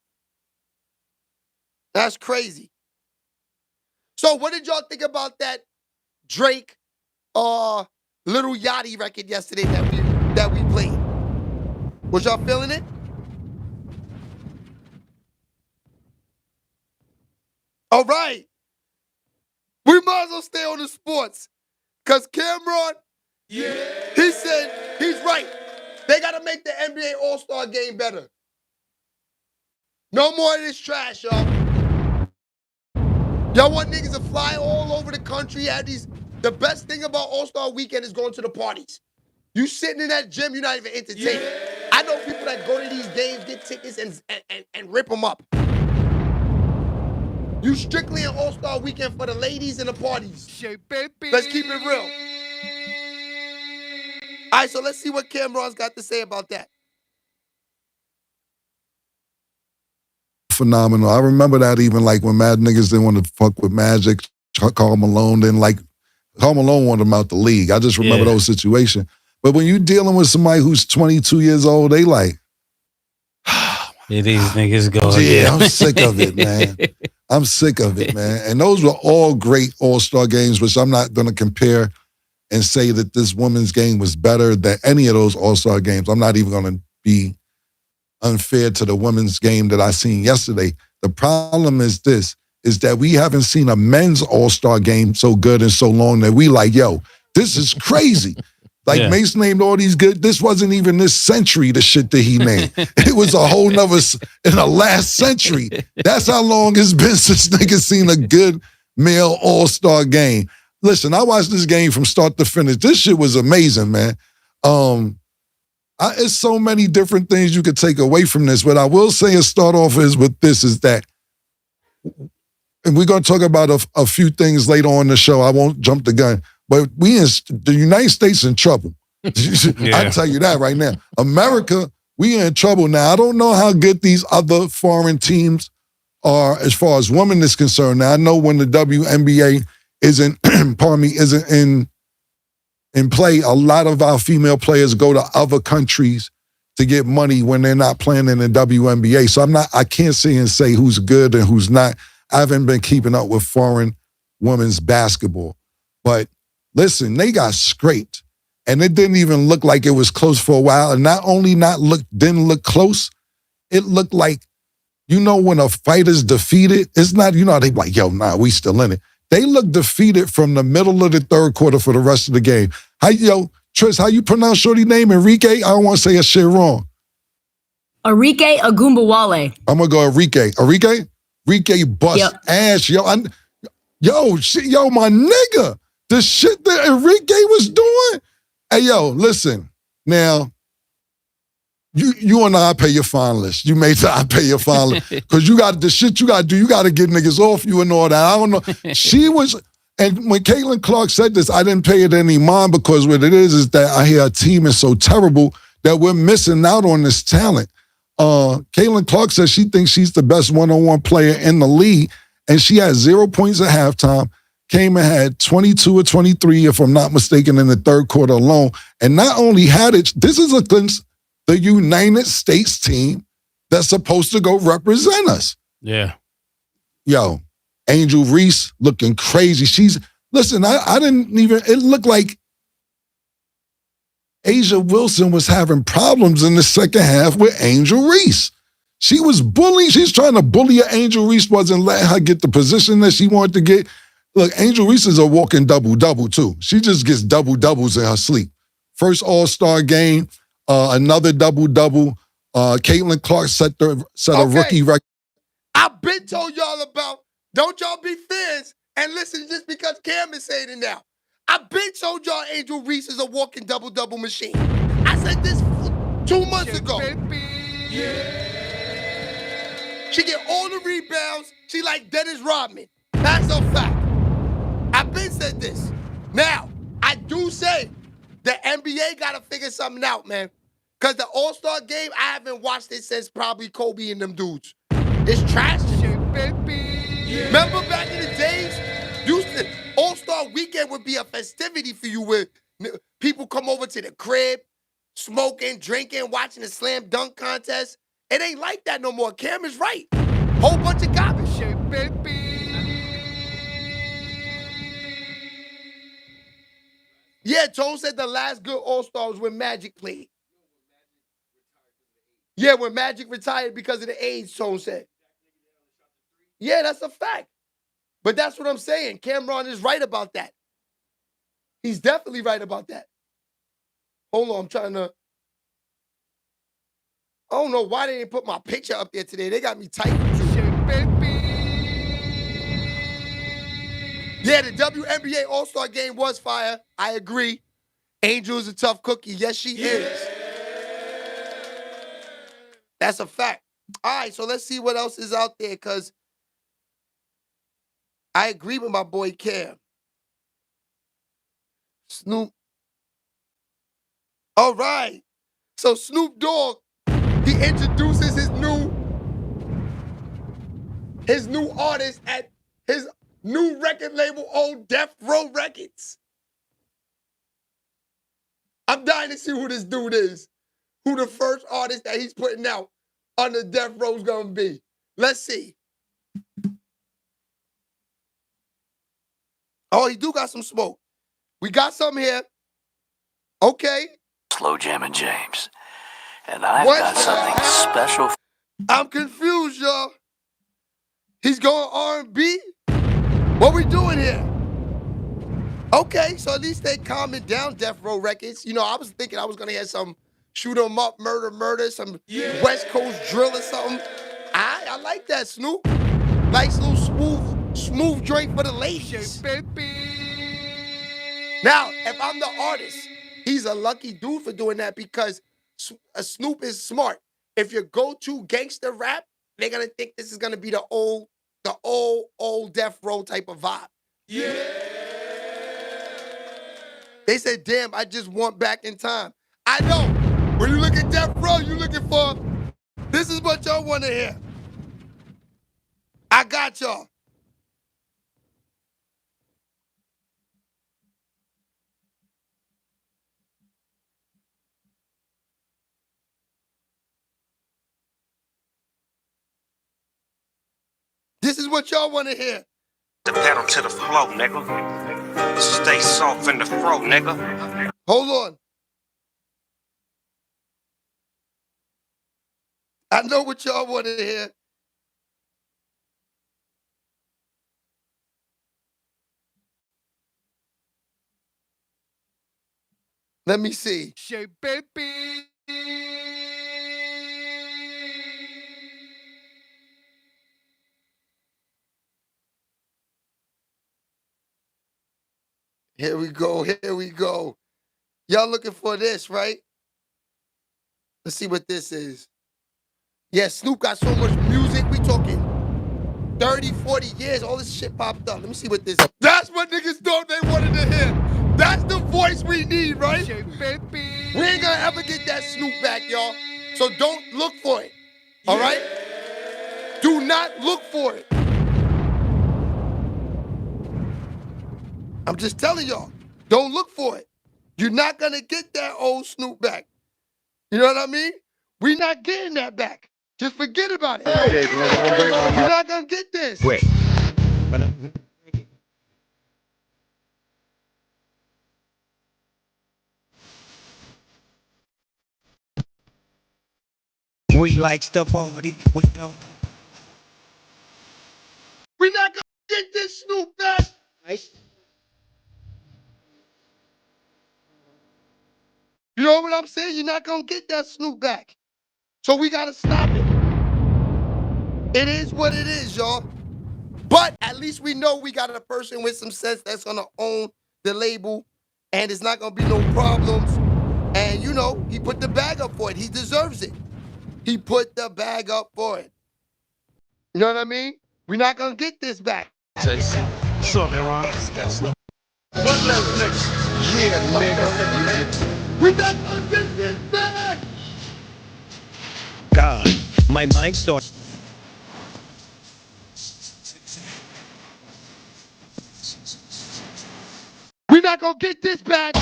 B: That's crazy. So what did y'all think about that Drake Little Yachty record yesterday that we played? Was y'all feeling it? All right. We might as well stay on the sports. Because Camron, he said he's right. They got to make the NBA All-Star game better. No more of this trash, y'all. Y'all want niggas to fly all over the country. The best thing about All-Star Weekend is going to the parties. You sitting in that gym, you're not even entertained. I know people that go to these games, get tickets, and rip them up. You strictly an All-Star Weekend for the ladies and the parties. Let's keep it real. All right, so let's see what Camron's got to say about that.
G: Phenomenal. I remember that even like when mad niggas didn't want to fuck with Magic, Karl Malone didn't like, Karl Malone wanted him out the league. I just remember those situations. But when you dealing with somebody who's 22 years old, they like,
H: these niggas go
G: yeah, I'm sick of it, man. I'm sick of it, man. And those were all great All-Star games, which I'm not going to compare and say that this women's game was better than any of those All-Star games. I'm not even going to be unfair to the women's game that I seen yesterday. The problem is this, is that we haven't seen a men's All-Star game so good and so long that we like, yo, this is crazy. Like Mace named all these good, this wasn't even this century, the shit that he named. It was a whole nother, in the last century. That's how long it's been since niggas seen a good male All-Star game. Listen, I watched this game from start to finish. This shit was amazing, man. It's so many different things you could take away from this. What I will say and start off with this is that, and we're going to talk about a few things later on in the show. I won't jump the gun. But the United States in trouble. I can tell you that right now. America, we in trouble now. I don't know how good these other foreign teams are as far as women is concerned. Now, I know when the WNBA isn't, isn't in play, a lot of our female players go to other countries to get money when they're not playing in the WNBA. So I can't sit and say who's good and who's not. I haven't been keeping up with foreign women's basketball. But listen, they got scraped. And it didn't even look like it was close for a while. And not only didn't look close, it looked like, when a fighter's defeated, it's not, they be like, yo, nah, we still in it. They look defeated from the middle of the third quarter for the rest of the game. Tris, how you pronounce shorty name? Enrique? I don't want to say a shit wrong.
I: Enrique Agumbawale.
G: I'm going to go Enrique. Enrique bust ass. Yo, my nigga. The shit that Enrique was doing. Hey, yo, listen. Now, you and I pay your fine list. You made I pay your fine list. Because you got the shit you got to do. You got to get niggas off you and all that. I don't know. She was, and when Caitlin Clark said this, I didn't pay it any mind because what it is that I hear our team is so terrible that we're missing out on this talent. Caitlin Clark says she thinks she's the best one-on-one player in the league, and she had 0 points at halftime. Came and had 22 or 23, if I'm not mistaken, in the third quarter alone. And not only had it, this is against the United States team that's supposed to go represent us.
H: Yeah.
G: Yo, Angel Reese looking crazy. I didn't even, it looked like Asia Wilson was having problems in the second half with Angel Reese. She was bullying, she's trying to bully her. Angel Reese wasn't letting her get the position that she wanted to get. Look, Angel Reese is a walking double-double, too. She just gets double-doubles in her sleep. First All-Star game, another double-double. Caitlin Clark set a rookie record.
B: I've been told y'all about, don't y'all be fans and listen just because Cam is saying it now. I've been told y'all Angel Reese is a walking double-double machine. I said this 2 months ago. She get all the rebounds. She like Dennis Rodman. That's a fact. I've been said this. Now, I do say the NBA got to figure something out, man. Because the All-Star game, I haven't watched it since probably Kobe and them dudes. It's trash to me. Remember back in the days, All-Star weekend would be a festivity for you where people come over to the crib, smoking, drinking, watching the slam dunk contest. It ain't like that no more. Cam is right. Whole bunch of garbage shit, baby. Yeah, Tone said the last good All-Star was when Magic played. Yeah, when Magic retired because of the age, Tone said. Yeah, that's a fact. But that's what I'm saying. Camron is right about that. He's definitely right about that. Hold on, I'm trying to... I don't know why they didn't put my picture up there today. They got me tight. Yeah, the WNBA All-Star game was fire. I agree. Angel is a tough cookie. Yes, she is. That's a fact. All right, so let's see what else is out there, because I agree with my boy Cam. Snoop. All right. So Snoop Dogg, he introduces his new artist at his new record label, Old Death Row Records. I'm dying to see who this dude is. Who the first artist that he's putting out under Death Row's gonna be. Let's see. Oh, he do got some smoke. We got some here. Okay.
J: Slow jamming James. And I've got something special.
B: I'm confused, y'all. He's going R&B? What we doing here? Okay, so at least they calming down Death Row Records. You know, I was thinking I was gonna hear some shoot 'em up, murder, some West Coast drill or something. I like that, Snoop. Nice little smooth joint for the ladies. Now, if I'm the artist, he's a lucky dude for doing that, because Snoop is smart. If you go to gangster rap, they're gonna think this is gonna be the old Death Row type of vibe. Yeah. They said, damn, I just want back in time. I know. When you look at Death Row, you looking for, this is what y'all want to hear. I got y'all. This is what y'all want to hear.
K: The pedal to the flow, nigga. Stay soft in the throat, nigga.
B: Hold on. I know what y'all want to hear. Let me see.
A: Say, baby.
B: Here we go. Here we go. Y'all looking for this, right? Let's see what this is. Yeah, Snoop got so much music. We talking 30, 40 years. All this shit popped up. Let me see what this is. That's what niggas thought they wanted to hear. That's the voice we need, right?
A: Say, baby.
B: We ain't gonna ever get that Snoop back, y'all. So don't look for it. All right? Do not look for it. I'm just telling y'all. Don't look for it. You're not gonna get that old Snoop back. You know what I mean? We're not getting that back. Just forget about it. You're not gonna get this.
K: Wait. We like the party. We don't.
B: We're not gonna get this Snoop back. You know what I'm saying? You're not gonna get that Snoop back. So we gotta stop it. It is what it is, y'all. But at least we know we got a person with some sense that's gonna own the label, and it's not gonna be no problems. And you know, he put the bag up for it. He deserves it. He put the bag up for it. You know what I mean? We're not gonna get this back.
K: Something wrong.
B: What level next? Yeah, nigga. We're not gonna get this back.
K: God, my mind starts.
B: We're not gonna get this back.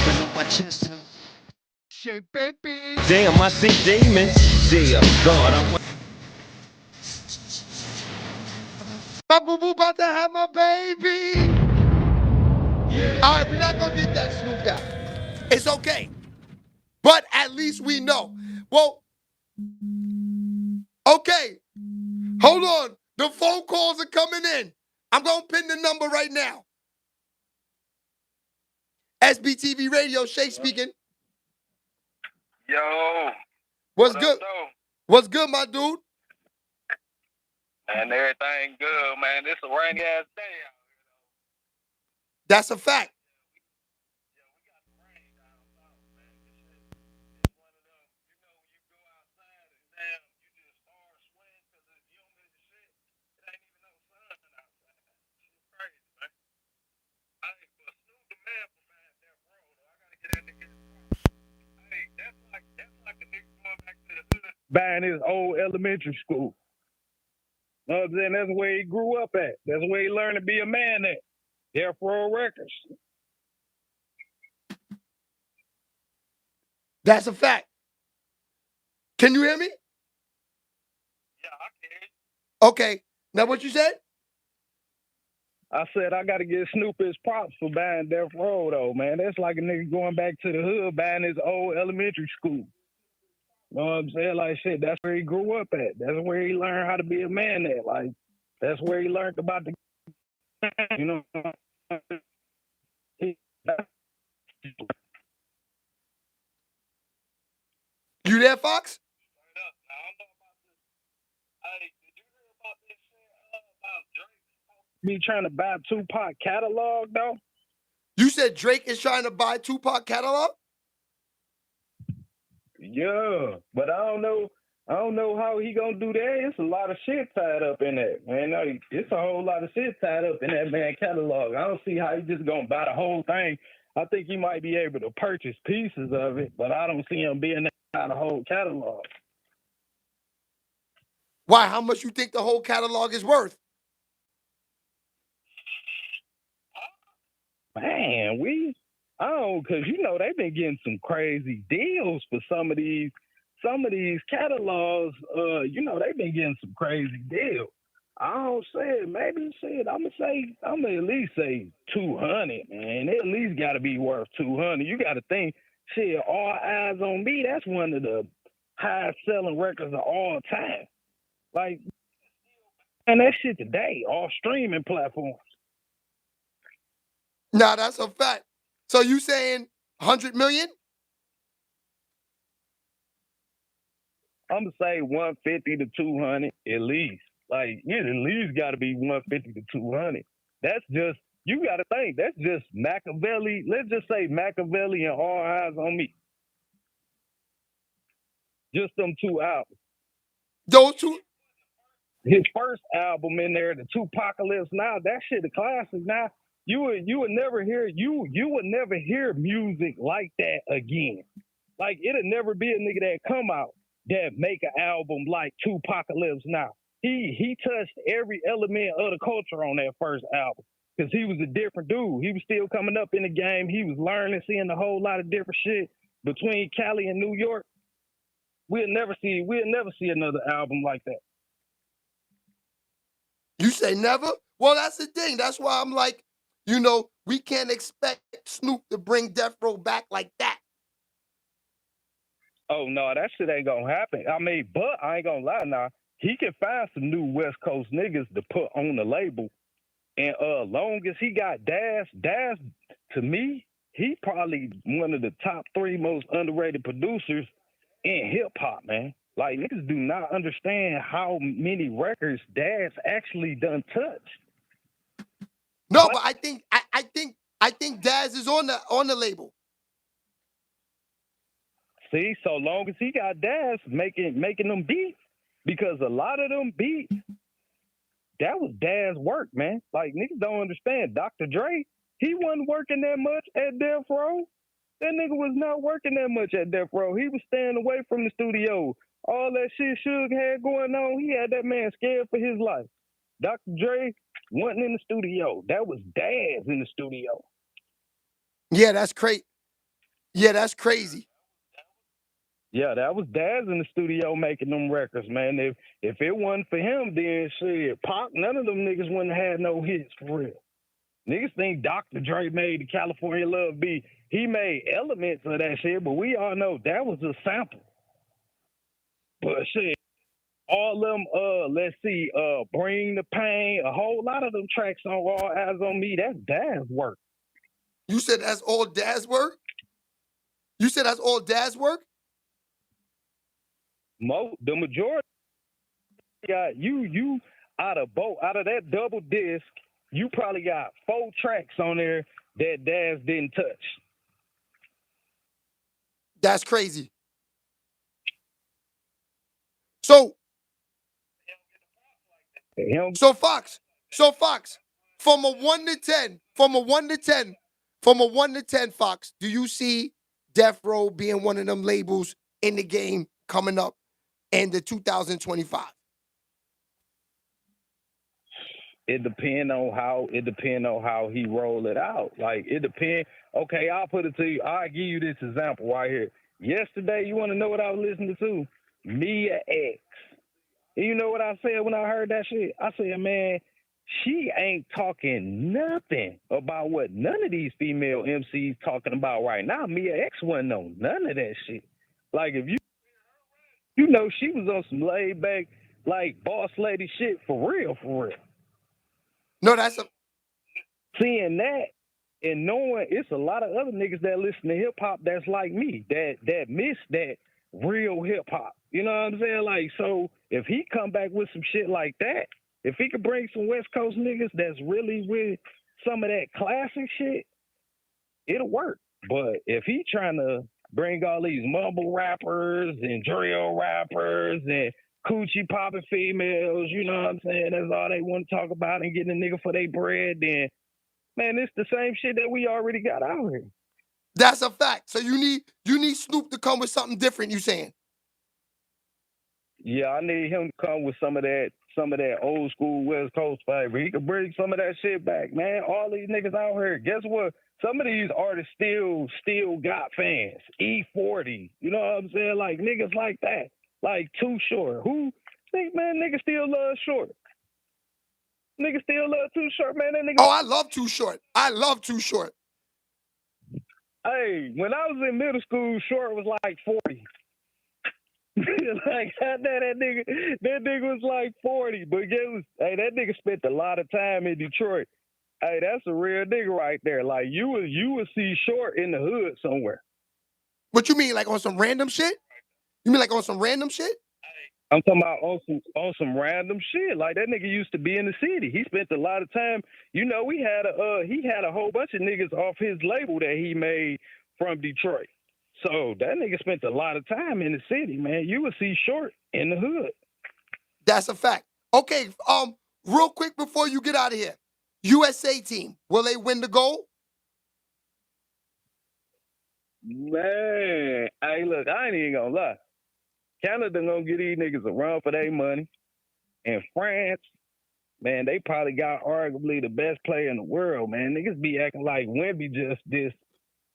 A: Say, baby.
K: Damn, I see demons. Dear God, I'm.
B: My boo-boo about to have my baby. All right, we're not gonna get that Snoop back. It's okay. But at least we know. Well, okay. Hold on. The phone calls are coming in. I'm gonna pin the number right now. SBTV Radio, Shay speaking.
L: Yo.
B: What's good? What's good, my dude?
L: And everything good, man. This a rainy ass day out.
B: That's a fact.
L: Buying his old elementary school. You know what I'm saying? That's where he grew up at. That's where he learned to be a man at. Death Row Records.
B: That's a fact. Can you hear me?
L: Yeah, I can hear you.
B: Okay. Now what you said?
L: I said I got to give Snoop his props for buying Death Row, though, man. That's like a nigga going back to the hood buying his old elementary school. You know what I'm saying? Like, shit, that's where he grew up at. That's where he learned how to be a man at. Like, that's where he learned about the, you know.
B: You there, Fox?
L: Be trying to buy Tupac catalog, though?
B: You said Drake is trying to buy Tupac catalog?
L: Yeah, but I don't know how he gonna do that. It's a lot of shit tied up in that, man. It's a whole lot of shit tied up in that man catalog. I don't see how he just gonna buy the whole thing I think he might be able to purchase pieces of it, but I don't see him being able to buy the whole catalog.
B: Why? How much you think the whole catalog is worth?
L: Man, because they've been getting some crazy deals for some of these catalogs. They've been getting some crazy deals. I don't say it. Maybe I'm gonna at least say 200, man. It at least got to be worth 200. You got to think, shit. All Eyes on Me. That's one of the highest selling records of all time. Like, and that shit today, all streaming platforms.
B: Nah, that's a fact. So you saying 100 million?
L: I'm gonna say 150 to 200 at least. Like, at least got to be 150 to 200. That's just, you got to think, that's just Machiavelli. Let's just say Machiavelli and All Eyes on Me. Just them two albums.
B: Those two?
L: His first album in there, the Tupacalypse Now, that shit a classic. Now, you would never hear music like that again. Like, it'll never be a nigga that come out that make an album like Tupacalypse Now. He touched every element of the culture on that first album because he was a different dude. He was still coming up in the game. He was learning, seeing a whole lot of different shit between Cali and New York. We'll never see another album like that.
B: You say never? Well, that's the thing. That's why I'm like, we can't expect Snoop to bring Death Row back like that.
L: Oh, no, that shit ain't gonna happen. I mean, but I ain't gonna lie now. He can find some new West Coast niggas to put on the label. And long as he got Daz, to me, he probably one of the top 3 most underrated producers in hip-hop, man. Like, niggas do not understand how many records Daz actually done touched.
B: No, but I think Daz is on the label.
L: See, so long as he got Daz making them beats, because a lot of them beats, that was Daz work, man. Like, niggas don't understand. Dr. Dre, he wasn't working that much at Death Row. That nigga was not working that much at Death Row. He was staying away from the studio. All that shit Suge had going on, he had that man scared for his life. Dr. Dre wasn't in the studio. That was Daz in the studio.
B: Yeah, that's crazy. Yeah, that's crazy.
L: Yeah, that was Daz in the studio making them records, man. If it wasn't for him, then shit, Pac, none of them niggas wouldn't have had no hits for real. Niggas think Dr. Dre made the California Love beat. He made elements of that shit, but we all know that was a sample. But shit, all them, Bring the Pain, a whole lot of them tracks on All Eyes on Me, that's Daz work.
B: You said that's all Daz work? You said that's all Daz work?
L: The majority got you out of that double disc, you probably got 4 tracks on there that Daz didn't touch.
B: That's crazy. So Fox, from a 1 to 10, Fox, do you see Death Row being one of them labels in the game coming up in the 2025?
L: It depends on how he roll it out. Like, it depends. Okay, I'll put it to you. I'll give you this example right here. Yesterday, you want to know what I was listening to? Mia X. And you know what I said when I heard that shit? I said, man, she ain't talking nothing about what none of these female MCs talking about right now. Mia X wasn't on none of that shit. Like, if you know, she was on some laid back, like, boss lady shit for real.
B: No, that's
L: seeing that and knowing it's a lot of other niggas that listen to hip hop that's like me, that miss that real hip hop. You know what I'm saying? Like, so if he come back with some shit like that, if he could bring some West Coast niggas that's really with some of that classic shit, it'll work. But if he trying to bring all these mumble rappers and drill rappers and coochie popping females, you know what I'm saying? That's all they want to talk about and getting a nigga for their bread, then, man, it's the same shit that we already got out here.
B: That's a fact. So you need Snoop to come with something different, you saying?
L: Yeah, I need him to come with some of that old school West Coast flavor. He could bring some of that shit back, man. All these niggas out here, guess what? Some of these artists still got fans. E40, you know what I'm saying? Like niggas like that, like Too Short. Who think, man? Niggas still love Short. Niggas still love Too Short, man. That nigga.
B: Oh, I love Too Short. I love Too Short.
L: Hey, when I was in middle school, Short was like 40. Like that nigga was like 40, but that nigga spent a lot of time in Detroit. Hey, that's a real nigga right there. Like you would see Short in the hood somewhere.
B: What you mean, like on some random shit? You mean like on some random shit?
L: I'm talking about on some random shit. Like that nigga used to be in the city. He spent a lot of time. You know, he had a whole bunch of niggas off his label that he made from Detroit. So that nigga spent a lot of time in the city, man. You would see Short in the hood.
B: That's a fact. Okay, real quick before you get out of here. USA team, will they win the gold?
L: Man, hey, look, I ain't even gonna lie. Canada gonna get these niggas a run for their money. And France, man, they probably got arguably the best player in the world, man. Niggas be acting like Wemby just this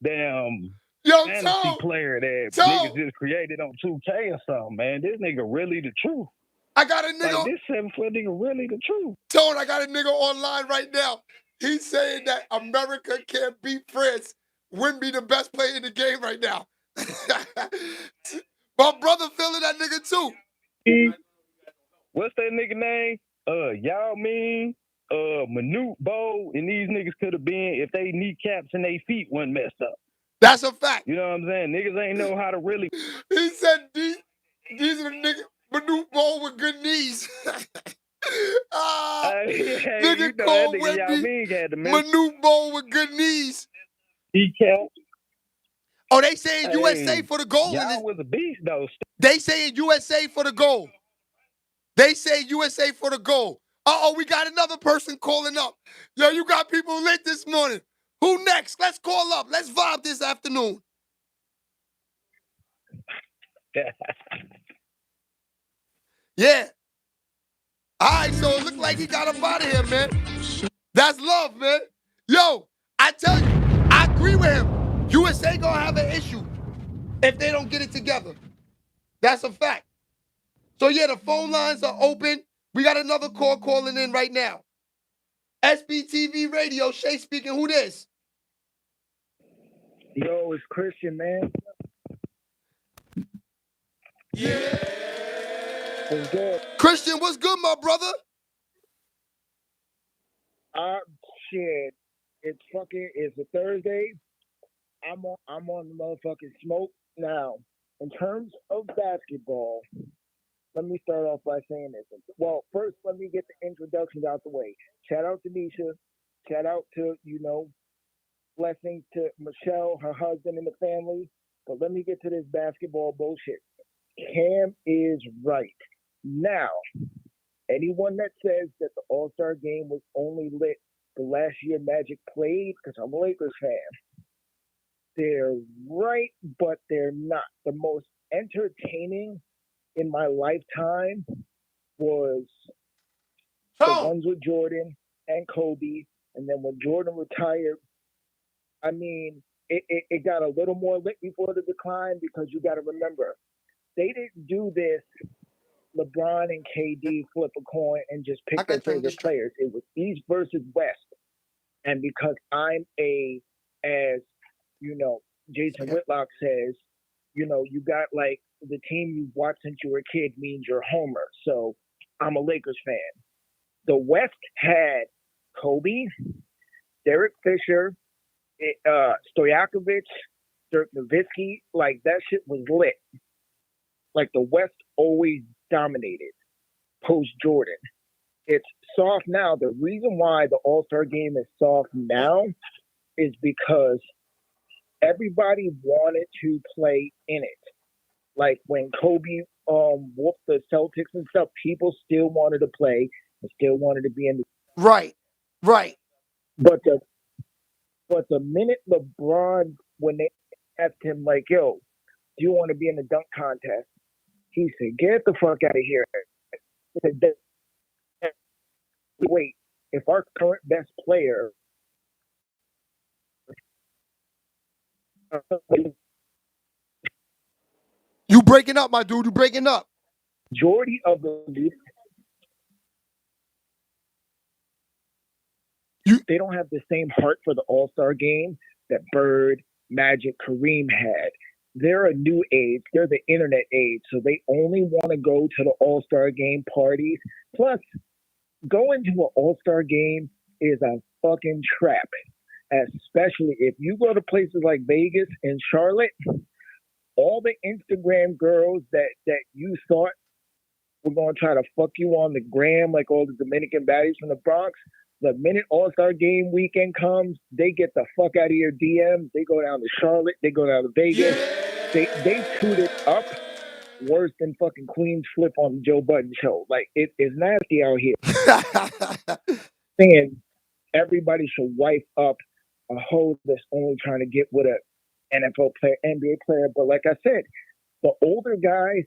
L: damn fantasy player that niggas just created on 2K or something, man. This nigga really the truth.
B: I got a nigga.
L: Like, this 7-foot nigga really the truth.
B: Tone, I got a nigga online right now. He's saying that America can't beat France. Wemby the best player in the game right now. My brother feeling that nigga too.
L: What's that nigga name? Yao Ming, Manute Bo, and these niggas could have been if they kneecaps and they feet wasn't messed up.
B: That's a fact.
L: You know what I'm saying? Niggas ain't know how to really.
B: He said these are the niggas Manute Bo with good knees. Nigga
L: you know
B: called
L: Wemby
B: Manute Bo with good knees.
L: Kneecaps.
B: Oh, they saying USA for the goal.
L: Y'all was a beast though.
B: They saying USA for the goal. They say USA for the goal. Uh-oh, we got another person calling up. Yo, you got people lit this morning. Who next? Let's call up. Let's vibe this afternoon. Yeah. All right, so it looked like he got up out of here, man. That's love, man. Yo, I tell you, I agree with him. USA gonna have an issue if they don't get it together. That's a fact. So yeah, the phone lines are open. We got another call calling in right now. SBTV Radio, Shay speaking. Who this?
M: Yo, it's Christian, man.
B: Yeah.
M: What's good?
B: Christian, what's good, my brother?
M: Shit. It's a Thursday. I'm on the motherfucking smoke. Now, in terms of basketball, let me start off by saying this. Well, first, let me get the introductions out the way. Shout out to Nisha. Shout out to, blessings to Michelle, her husband, and the family. But let me get to this basketball bullshit. Cam is right. Now, anyone that says that the All-Star game was only lit the last year Magic played, because I'm a Lakers fan, they're right, but they're not. The most entertaining in my lifetime was the ones with Jordan and Kobe. And then when Jordan retired, I mean, it got a little more lit before the decline, because you got to remember, they didn't do this LeBron and KD flip a coin and just pick their favorite players. It was East versus West. And because I'm as Jason Whitlock says, you got like the team you've watched since you were a kid means you're a homer. So I'm a Lakers fan. The West had Kobe, Derek Fisher, Stojakovic, Dirk Nowitzki. Like, that shit was lit. Like, the West always dominated post-Jordan. It's soft now. The reason why the All-Star game is soft now is because everybody wanted to play in it. Like, when Kobe whooped the Celtics and stuff, people still wanted to play and still wanted to be in the...
B: Right.
M: But the minute LeBron when they asked him like, "Yo, do you want to be in the dunk contest?" He said, "Get the fuck out of here." He said, "Wait, if our current best player."
B: You breaking up, my dude. You breaking up.
M: Majority of the they don't have the same heart for the All-Star game that Bird, Magic, Kareem had. They're a new age. They're the internet age. So they only want to go to the All-Star game parties. Plus, going to an All-Star game is a fucking trap. Especially if you go to places like Vegas and Charlotte, all the Instagram girls that you thought were going to try to fuck you on the gram, like all the Dominican baddies from the Bronx, the minute All-Star game weekend comes, they get the fuck out of your DMs. They go down to Charlotte. They go down to Vegas. They toot it up worse than fucking Queen's Flip on the Joe Budden show. Like, it is nasty out here. Saying everybody should wife up a hoe that's only trying to get with a NFL player, NBA player. But like I said, the older guys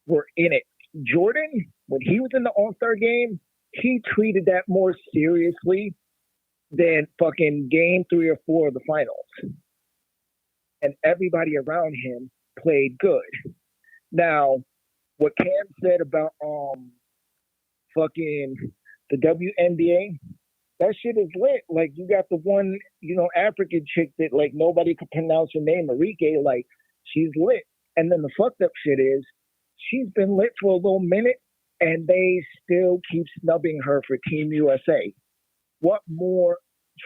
M: were in it. Jordan, when he was in the All-Star game, he treated that more seriously than fucking game 3 or 4 of the finals. And everybody around him played good. Now, what Cam said about fucking the WNBA, that shit is lit. Like, you got the one, African chick that, like, nobody could pronounce her name, Enrique, like, she's lit. And then the fucked up shit is, she's been lit for a little minute, and they still keep snubbing her for Team USA. What more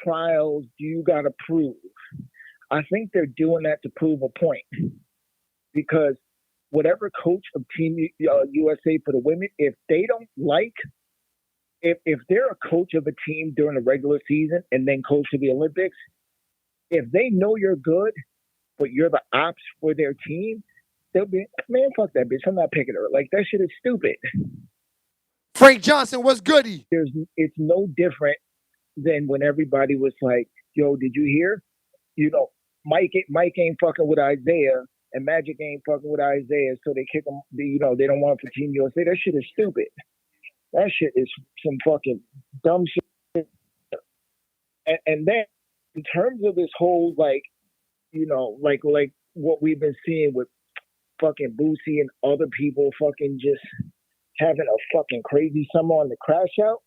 M: trials do you got to prove? I think they're doing that to prove a point. Because whatever coach of Team USA for the women, if they don't like, if they're a coach of a team during the regular season and then coach of the Olympics, if they know you're good, but you're the ops for their team, they'll be, man, fuck that bitch. I'm not picking her. Like, that shit is stupid.
B: Frank Johnson, what's goody?
M: It's no different than when everybody was like, yo, did you hear? Mike ain't fucking with Isaiah, and Magic ain't fucking with Isaiah, so they kick him, they don't want him for Team USA. That shit is stupid. That shit is some fucking dumb shit. And then, in terms of this whole, like what we've been seeing with fucking Boosie and other people fucking just having a fucking crazy summer on the Crash Out.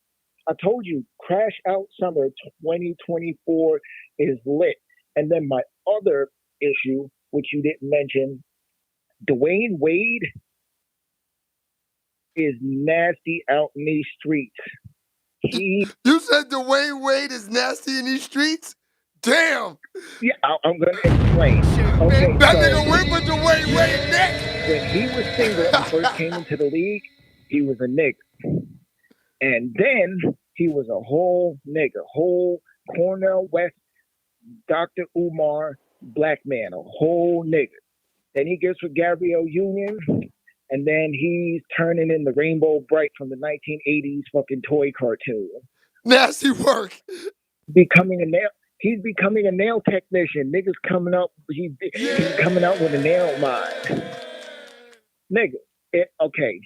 M: I told you, Crash Out Summer 2024 is lit. And then my other issue, which you didn't mention, Dwayne Wade is nasty out in these streets.
B: You said Dwayne Wade is nasty in these streets? Damn.
M: Yeah, I'm going to explain. Okay,
B: that nigga went for Dwayne Wade next.
M: When he was single and first came into the league, he was a nigga. And then he was a whole nigga, whole Cornell West, Dr. Umar, black man, a whole nigga. Then he gets with Gabrielle Union, and then he's turning in the Rainbow Bright from the 1980s fucking toy cartoon.
B: Nasty work.
M: He's becoming a nail technician. Niggas coming up, he's coming out with a nail line. Nigga, okay.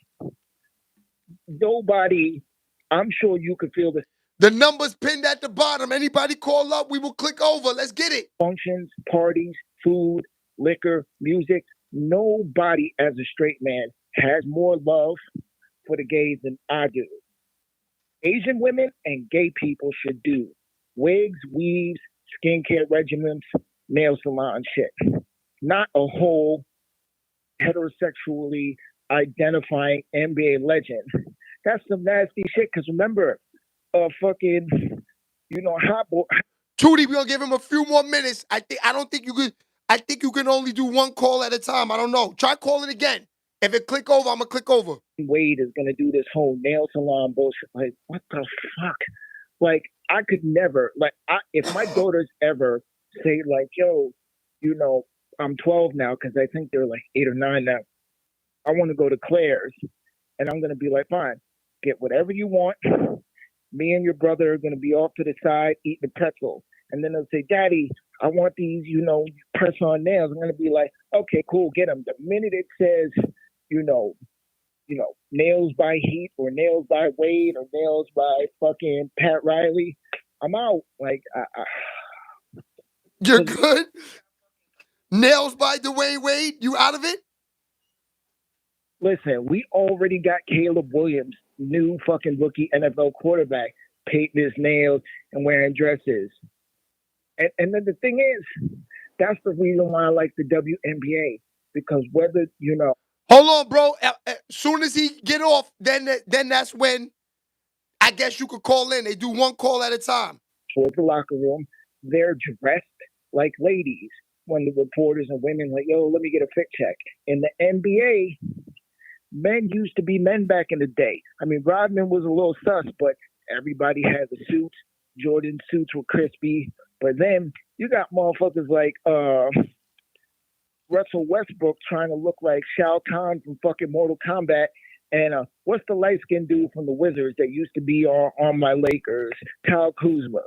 M: Nobody, I'm sure you could feel this.
B: The number's pinned at the bottom. Anybody call up, we will click over. Let's get it.
M: Functions, parties, food, liquor, music. Nobody as a straight man has more love for the gays than I do. Asian women and gay people should do wigs, weaves, skincare regimens, nail salon shit. Not a whole heterosexually identifying NBA legend. That's some nasty shit. Because remember, fucking, Hot Boy.
B: Tootie, we're gonna give him a few more minutes. I think you can only do one call at a time. I don't know. Try calling again. If it click over, I'm gonna click over.
M: Wade is gonna do this whole nail salon bullshit. Like, what the fuck? Like, I could never, if my daughters ever say, like, yo, I'm 12 now, because I think they're like 8 or 9 now. I want to go to Claire's. And I'm going to be like, fine, get whatever you want. Me and your brother are going to be off to the side eating a pretzel. And then they'll say, Daddy, I want these, press on nails. I'm gonna be like, okay, cool, get them. The minute it says, you know, nails by Heat or nails by Wade or nails by fucking Pat Riley, I'm out. Like,
B: You're good? Nails by Dwayne Wade, you out of it?
M: Listen, we already got Caleb Williams, new fucking rookie NFL quarterback, painting his nails and wearing dresses. And then the thing is, that's the reason why I like the WNBA, because whether,
B: Hold on, bro. As soon as he get off, then that's when I guess you could call in. They do one call at a time.
M: Towards the locker room, they're dressed like ladies when the reporters and women like, yo, let me get a fit check. In the NBA, men used to be men back in the day. I mean, Rodman was a little sus, but everybody had the suits. Jordan suits were crispy. But then you got motherfuckers like Russell Westbrook trying to look like Shao Kahn from fucking Mortal Kombat. And what's the light-skinned dude from the Wizards that used to be on my Lakers? Kyle Kuzma.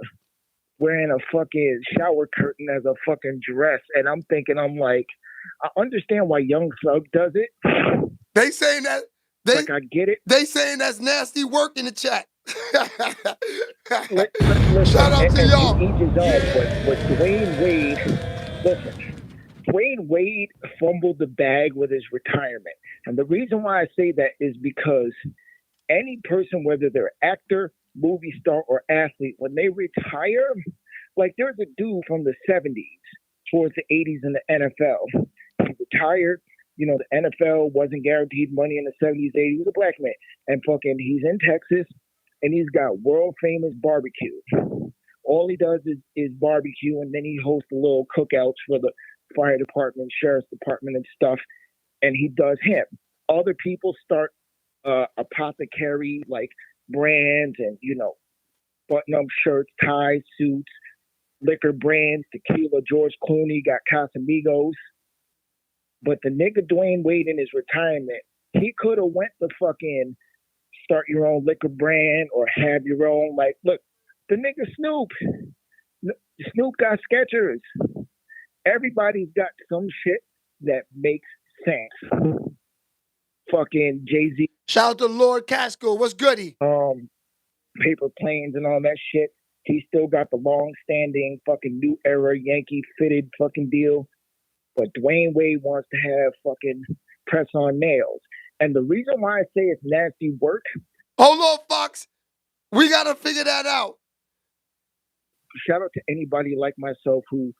M: Wearing a fucking shower curtain as a fucking dress. And I'm thinking, I'm like, I understand why Young Thug does it.
B: They saying that.
M: Like, I get it.
B: They saying that's nasty work in the chat.
M: Listen,
B: shout out to y'all.
M: Each his own, but Dwayne Wade, listen, Dwayne Wade fumbled the bag with his retirement. And the reason why I say that is because any person, whether they're actor, movie star, or athlete, when they retire, like there's a dude from the 70s towards the 80s in the NFL. He retired. The NFL wasn't guaranteed money in the 70s, 80s. He was a black man. And fucking, he's in Texas, and he's got world famous barbecue. All he does is barbecue, and then he hosts little cookouts for the fire department, sheriff's department, and stuff. And he does him. Other people start apothecary, like brands and, button-up shirts, ties, suits, liquor brands, tequila. George Clooney got Casamigos. But the nigga Dwayne Wade in his retirement, he could have went to fucking start your own liquor brand or have your own, like, look, the nigga Snoop got Skechers. Everybody's got some shit that makes sense. Fucking Jay-Z.
B: Shout out to Lord Casco. What's goody?
M: Paper planes and all that shit. He still got the long-standing fucking new era Yankee fitted fucking deal. But Dwayne Wade wants to have fucking press-on nails. And the reason why I say it's nasty work...
B: Hold on, Fox. We got to figure that out.
M: Shout out to anybody like myself who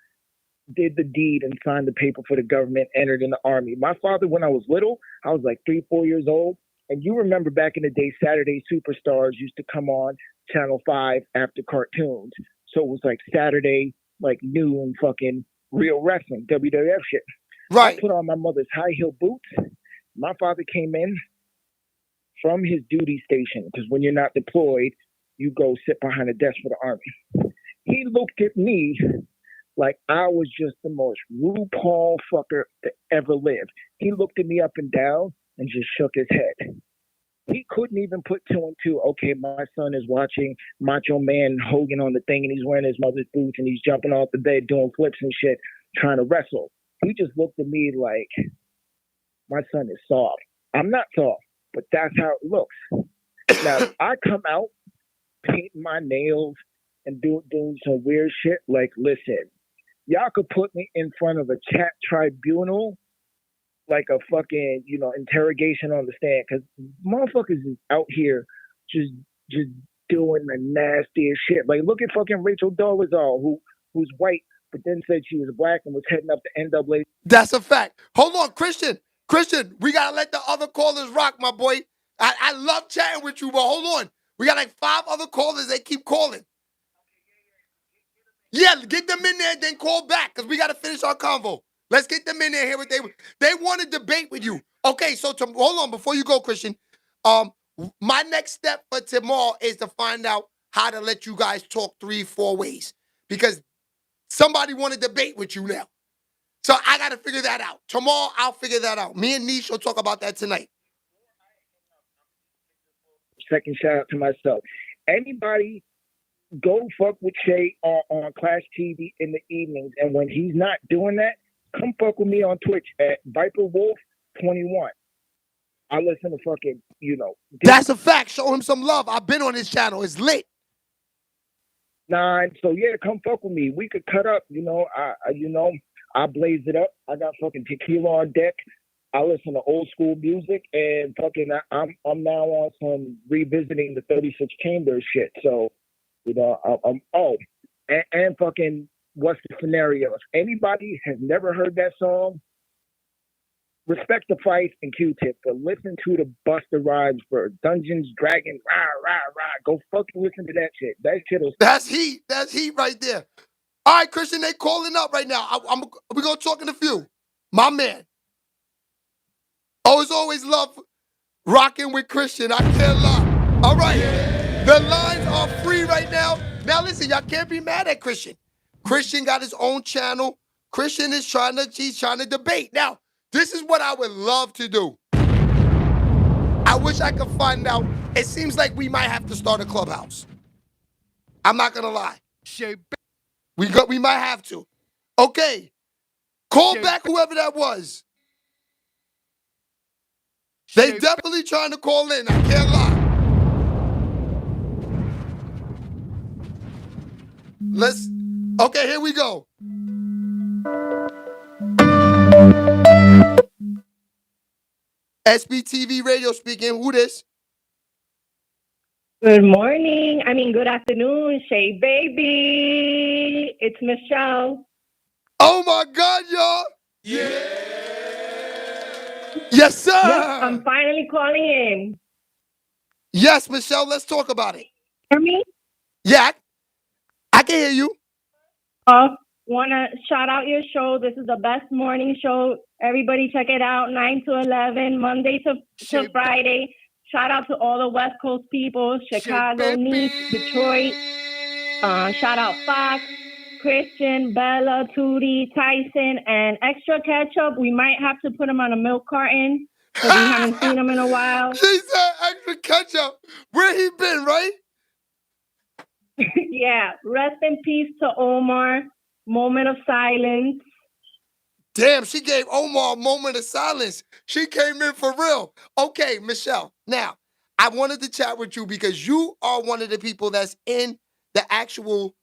M: did the deed and signed the paper for the government, entered in the Army. My father, when I was little, I was like 3-4 years old. And you remember back in the day, Saturday Superstars used to come on Channel 5 after cartoons. So it was like Saturday, like noon fucking... real wrestling, WWF shit.
B: Right.
M: I put on my mother's high heel boots. My father came in from his duty station, because when you're not deployed, you go sit behind a desk for the Army. He looked at me like I was just the most RuPaul fucker that ever lived. He looked at me up and down and just shook his head. He couldn't even put 2 and 2. Okay, my son is watching Macho Man Hogan on the thing, and he's wearing his mother's boots, and he's jumping off the bed doing flips and shit, trying to wrestle. He just looked at me like, my son is soft. I'm not soft, but that's how it looks. Now, I come out, painting my nails, and doing some weird shit. Like, listen, y'all could put me in front of a chat tribunal, like a fucking, interrogation on the stand, because motherfuckers is out here just doing the nastiest shit. Like, look at fucking Rachel Dolezal, who's white, but then said she was black and was heading up to NAA.
B: That's a fact. Hold on, Christian, we gotta let the other callers rock, my boy. I love chatting with you, but hold on. We got like 5 other callers. They keep calling. Yeah, get them in there, then call back, because we got to finish our convo. Let's get them in there. Hear what they want to debate with you. Okay, so hold on before you go, Christian. My next step for tomorrow is to find out how to let you guys talk 3-4 ways, because somebody want to debate with you now. So I got to figure that out. Tomorrow I'll figure that out. Me and Niche will talk about that tonight.
M: Second shout out to myself. Anybody go fuck with Shay on Clash TV in the evenings, and when he's not doing that, come fuck with me on Twitch at Viper Wolf 21. I listen to fucking,
B: That's a fact. Show him some love. I've been on his channel. It's lit.
M: 9. So yeah, come fuck with me. We could cut up. I blaze it up. I got fucking tequila on deck. I listen to old school music, and fucking I'm now on some revisiting the 36 Chambers shit. So, and fucking what's the scenario? If anybody has never heard that song, respect the Price and Q-Tip, but listen to the Busta Rhymes for Dungeons, Dragons, rah, rah, rah. Go fucking listen to that shit. That shit is...
B: That's heat. That's heat right there. All right, Christian, they calling up right now. We're going to talk in a few. My man. Always love rocking with Christian. I can't lie. All right. The lines are free right now. Now, listen, y'all can't be mad at Christian. Christian got his own channel. Christian is trying to debate. Now, this is what I would love to do. I wish I could find out. It seems like we might have to start a clubhouse. I'm not going to lie. We might have to. Okay. Call back whoever that was. They definitely trying to call in. I can't lie. Okay, here we go. SBTV Radio speaking. Who this?
N: Good morning. Good afternoon, Shay baby. It's Michelle.
B: Oh my God, y'all. Yeah. Yes, sir.
N: Yes, I'm finally calling in.
B: Yes, Michelle, let's talk about it.
N: Hear me?
B: Yeah, I can hear you.
N: Want to shout out your show. This is the best morning show. Everybody check it out, 9 to 11, Monday to Friday. Shout out to all the West Coast people, Chicago, Nice, Detroit. Shout out Fox, Christian, Bella, Tootie, Tyson, and extra ketchup. We might have to put him on a milk carton because we haven't seen him in a while.
B: She said extra ketchup. Where he been, right?
N: Yeah. Rest in peace to Omar. Moment of silence.
B: Damn, she gave Omar a moment of silence. She came in for real. Okay, Michelle. Now, I wanted to chat with you because you are one of the people that's in the actual,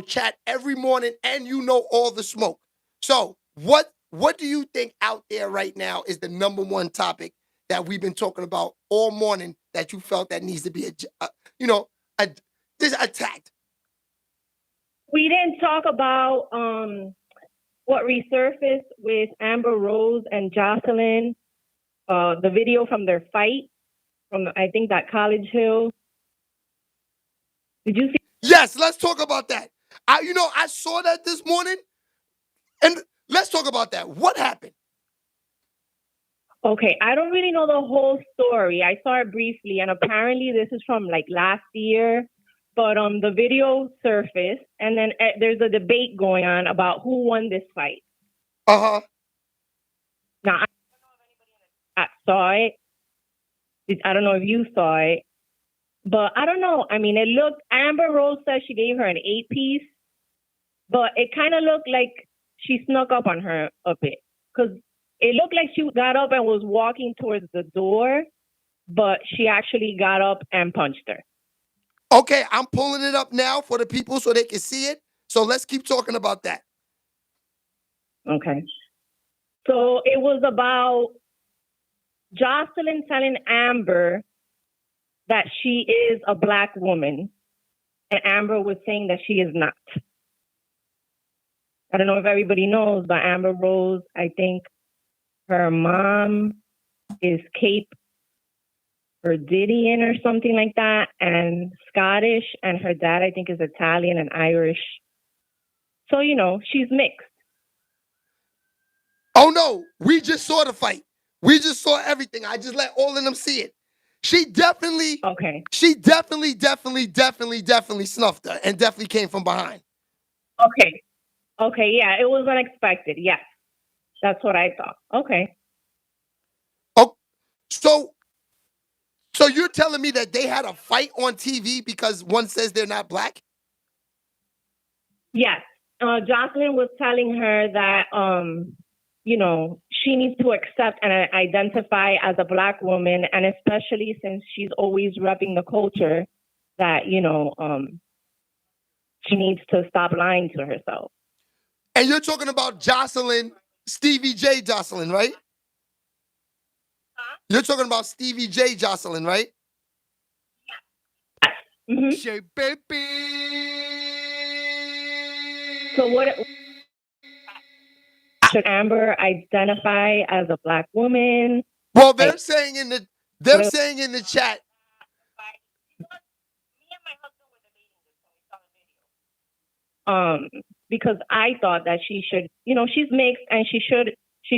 B: chat every morning, and you know all the smoke. So, what do you think out there right now is the number one topic that we've been talking about all morning that you felt that needs to be attacked?
N: We didn't talk about what resurfaced with Amber Rose and Jocelyn, the video from their fight from, I think, that College Hill. Did you see?
B: Yes, let's talk about that. I saw that this morning, and let's talk about that. What happened?
N: Okay, I don't really know the whole story. I saw it briefly, and apparently this is from last year. But the video surfaced, and then there's a debate going on about who won this fight.
B: Uh-huh.
N: Now, I don't know if anybody saw it. I don't know if you saw it. But I don't know. It looked, Amber Rose said she gave her an 8-piece, but it kind of looked like she snuck up on her a bit. Because it looked like she got up and was walking towards the door, but she actually got up and punched her.
B: Okay, I'm pulling it up now for the people so they can see it. So let's keep talking about that.
N: Okay. So it was about Jocelyn telling Amber that she is a Black woman, and Amber was saying that she is not. I don't know if everybody knows, but Amber Rose, I think her mom is Cape Verdean or something like that, and Scottish, and her dad, I think, is Italian and Irish. So, she's mixed.
B: Oh, no. We just saw the fight. We just saw everything. I just let all of them see it. She definitely snuffed her and definitely came from behind.
N: Okay, yeah, it was unexpected. Yes, that's what I thought. Okay.
B: Oh, so you're telling me that they had a fight on TV because one says they're not Black?
N: Yes. Jocelyn was telling her that, she needs to accept and identify as a Black woman, and especially since she's always repping the culture, that, she needs to stop lying to herself.
B: And you're talking about Jocelyn, Stevie J Jocelyn, right? You're talking about Stevie J Jocelyn, right?
N: Mm-hmm.
A: Say baby.
N: So what should Amber identify as a Black woman?
B: Well, they're saying in the chat.
N: Because I thought that she should, she's mixed and she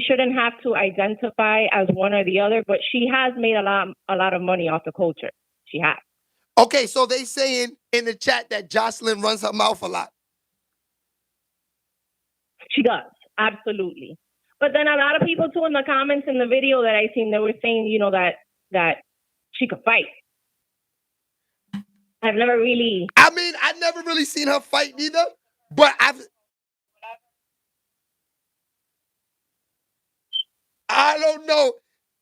N: shouldn't have to identify as one or the other, but she has made a lot of money off the culture. She has.
B: Okay, so they saying in the chat that Jocelyn runs her mouth a lot.
N: She does, absolutely. But then a lot of people too in the comments in the video that I seen, they were saying, that she could fight. I've never really.
B: I mean, I've never really seen her fight either, but I don't know.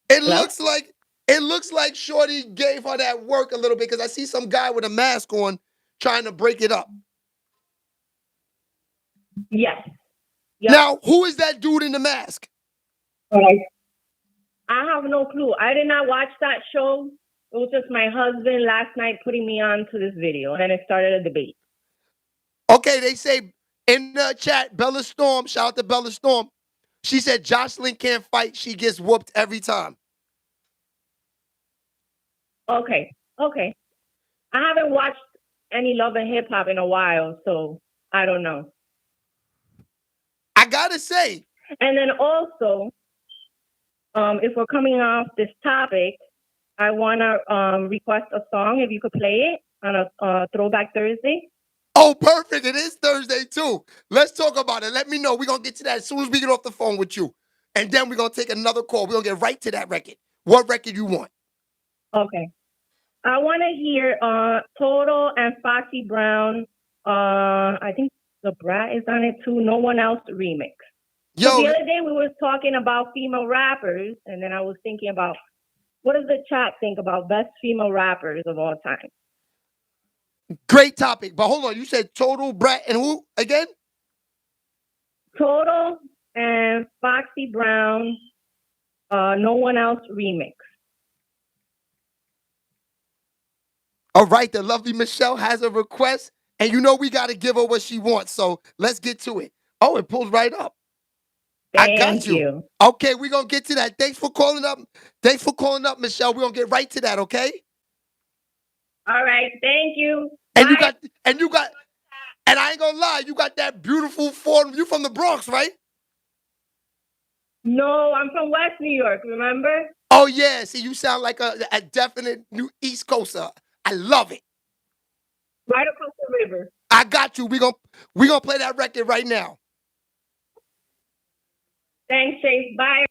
B: It looks like Shorty gave her that work a little bit because I see some guy with a mask on trying to break it up.
N: Yes. Yep.
B: Now, who is that dude in the mask?
N: I have no clue. I did not watch that show. It was just my husband last night putting me on to this video, and then it started a debate.
B: Okay, they say in the chat, Bella Storm, shout out to Bella Storm. She said Jocelyn can't fight. She gets whooped every time.
N: Okay. I haven't watched any Love and Hip Hop in a while, so I don't know.
B: I gotta say.
N: And then also, if we're coming off this topic, I want to request a song, if you could play it on a Throwback Thursday.
B: Oh, perfect. It is Thursday, too. Let's talk about it. Let me know. We're going to get to that as soon as we get off the phone with you. And then we're going to take another call. We're going to get right to that record. What record you want?
N: Okay. I want to hear Total and Foxy Brown. I think the Brat is on it, too. No One Else remix.
B: Yo,
N: the other day we were talking about female rappers, and then I was thinking about, what does the chat think about best female rappers of all time?
B: Great topic. But hold on. You said Total, Brat, and who again?
N: Total and Foxy Brown, No One Else remix.
B: All right. The lovely Michelle has a request. And you know we got to give her what she wants. So let's get to it. Oh, it pulls right up. I got you. Okay, we're going to get to that. Thanks for calling up. Michelle. We're going to get right to that, okay?
N: All right, thank you.
B: And you got, and I ain't gonna lie, you got that beautiful form. You from the Bronx, right?
N: No, I'm from West New York, remember?
B: Oh, yeah. See, you sound like a definite new East Coaster. I love it.
N: Right across the river.
B: I got you. We gonna play that record right now.
N: Thanks, Chase. Bye.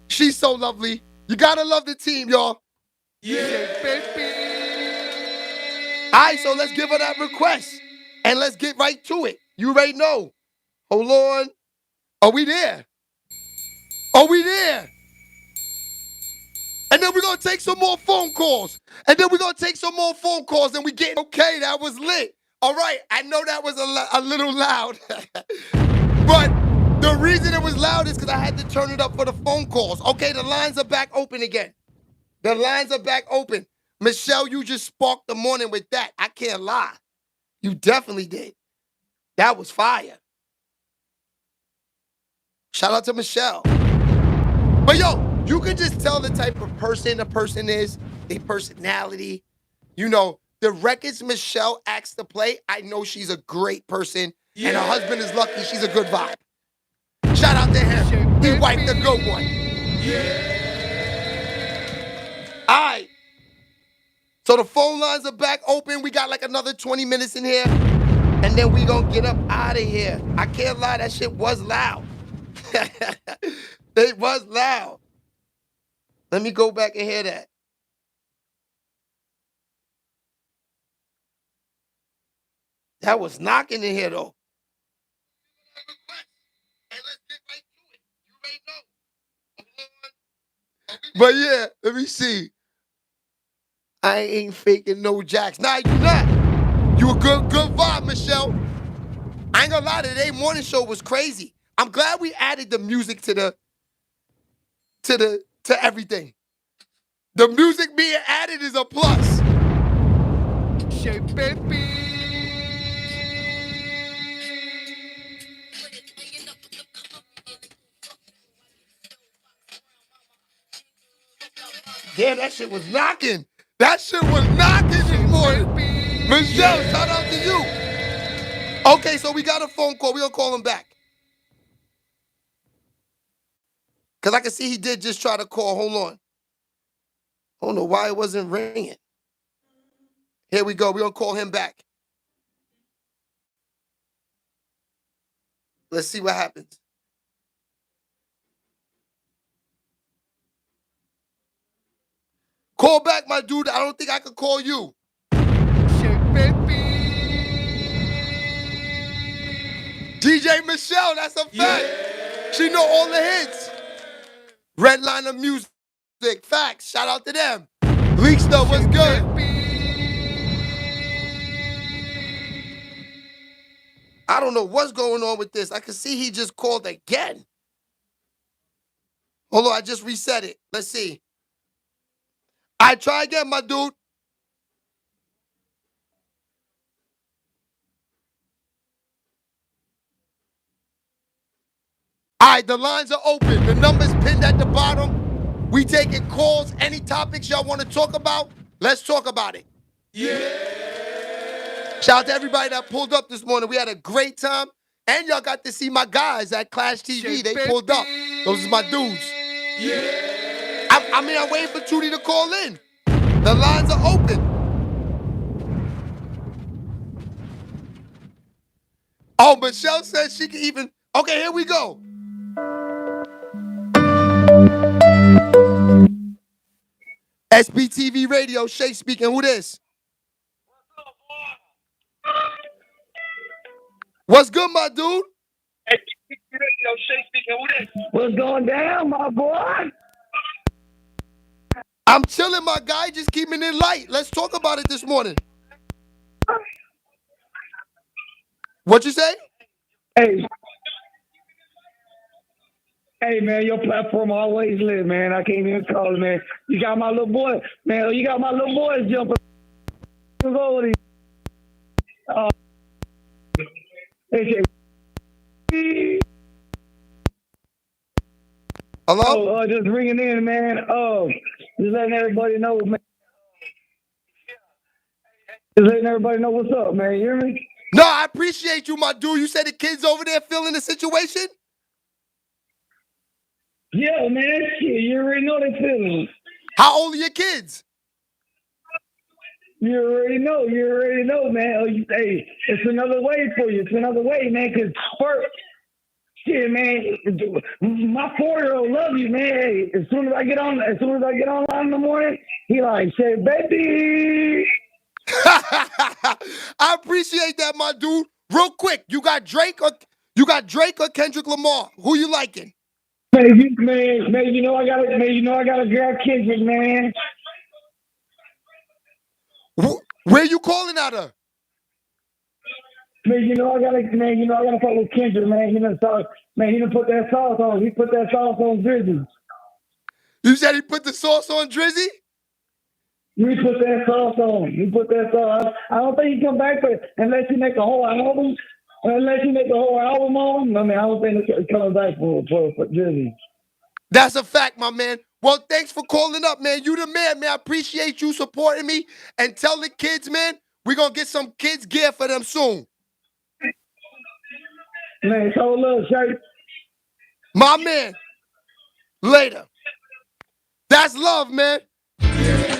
B: She's so lovely. You gotta love the team, y'all.
A: Yeah, baby.
B: All right, so let's give her that request. And let's get right to it. You already know. Hold on. Are we there? And then we're going to take some more phone calls. And we get, okay, that was lit. All right, I know that was a little loud. But the reason it was loud is because I had to turn it up for the phone calls. Okay, the lines are back open again. Michelle, you just sparked the morning with that. I can't lie. You definitely did. That was fire. Shout out to Michelle. But yo, you can just tell the type of person a person is, their personality. You know, the records Michelle acts to play, I know she's a great person. Yeah. And her husband is lucky. She's a good vibe. Shout out to him. He wiped the good one. Yeah. All right. So the phone lines are back open. We got like another 20 minutes in here. And then we gonna get up out of here. I can't lie, that shit was loud. It was loud. Let me go back and hear that. That was knocking in here, though. But yeah, let me see. I ain't faking no jacks. Nah, you not. You a good vibe, Michelle. I ain't gonna lie, today morning show was crazy. I'm glad we added the music to everything. The music being added is a plus.
A: Shake, baby.
B: Damn, that shit was knocking. That shit was knocking this morning. Michelle, shout out to you. Okay, so we got a phone call. We're gonna call him back. Because I can see he did just try to call. Hold on. I don't know why it wasn't ringing. Here we go. We're gonna call him back. Let's see what happens. Call back, my dude. I don't think I could call you. DJ Michelle, that's a fact. Yeah. She know all the hits. Redliner Music, facts. Shout out to them. Leakster, what's good? I don't know what's going on with this. I can see he just called again. Hold on, I just reset it. Let's see. All right, try again, my dude. All right, the lines are open. The number's pinned at the bottom. We taking calls. Any topics y'all want to talk about? Let's talk about it. Yeah. Shout out to everybody that pulled up this morning. We had a great time. And y'all got to see my guys at Clash TV. They pulled up. Those are my dudes. Yeah. I'm waiting for Trudy to call in. The lines are open. Oh, Michelle says she can even... Okay, here we go. SBTV Radio, Shay speaking. Who this? What's good, my dude? SBTV Radio, Shay speaking. Who this?
M: What's going down, my boy?
B: I'm chilling, my guy. Just keeping it light. Let's talk about it this morning. What you say?
M: Hey, man, your platform always lit, man. I can't even call it, man. You got my little boy, man. You got my little boys jumping over
B: Hello?
M: Just ringing in, man. Just letting everybody know, man. Just letting everybody know what's up, man. You hear me?
B: No, I appreciate you, my dude. You said the kids over there feeling the situation?
M: Yeah, man. Shit, you already know they feeling.
B: How old are your kids?
M: You already know, man. Hey, it's another way for you. It's another way, man, because first, shit, man, my 4-year-old love you, man. Hey, as soon as I get online in the morning, he like, say, baby.
B: I appreciate that, my dude. Real quick, you got Drake or Kendrick Lamar? Who you liking?
M: Man, you know I gotta grab Kendrick, man.
B: Where you calling out of?
M: Man, you know I gotta fuck with Kendrick, man. He done put that sauce on. He put that sauce on Drizzy.
B: You said he put the sauce on Drizzy?
M: He put that sauce on. I don't think he come back for it unless he make a whole album. Unless you make the whole album on, I don't think it's coming back for Drizzy.
B: That's a fact, my man. Well, thanks for calling up, man. You the man, man. I appreciate you supporting me. And tell the kids, man, we're going to get some kids gear for them soon.
M: Man, so love, Shay.
B: My man. Later. That's love, man. You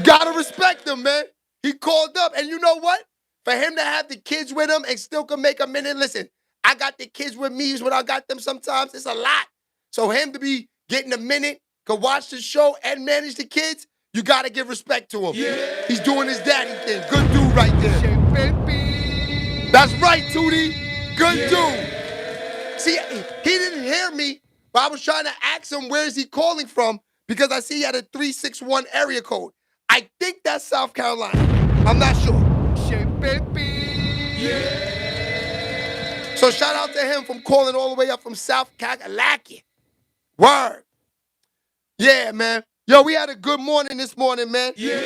B: got to respect him, man. He called up. And you know what? For him to have the kids with him and still can make a minute. Listen, I got the kids with me when I got them sometimes. It's a lot. So him to be getting a minute, could watch the show and manage the kids, you got to give respect to him. Yeah. He's doing his daddy thing. Good dude right there. That's right, Tootie. Good dude. See, he didn't hear me, but I was trying to ask him where is he calling from because I see he had a 361 area code. I think that's South Carolina. I'm not sure. So shout out to him from calling all the way up from South Carolina. Word. Yeah, man. Yo, we had a good morning this morning, man. Yeah.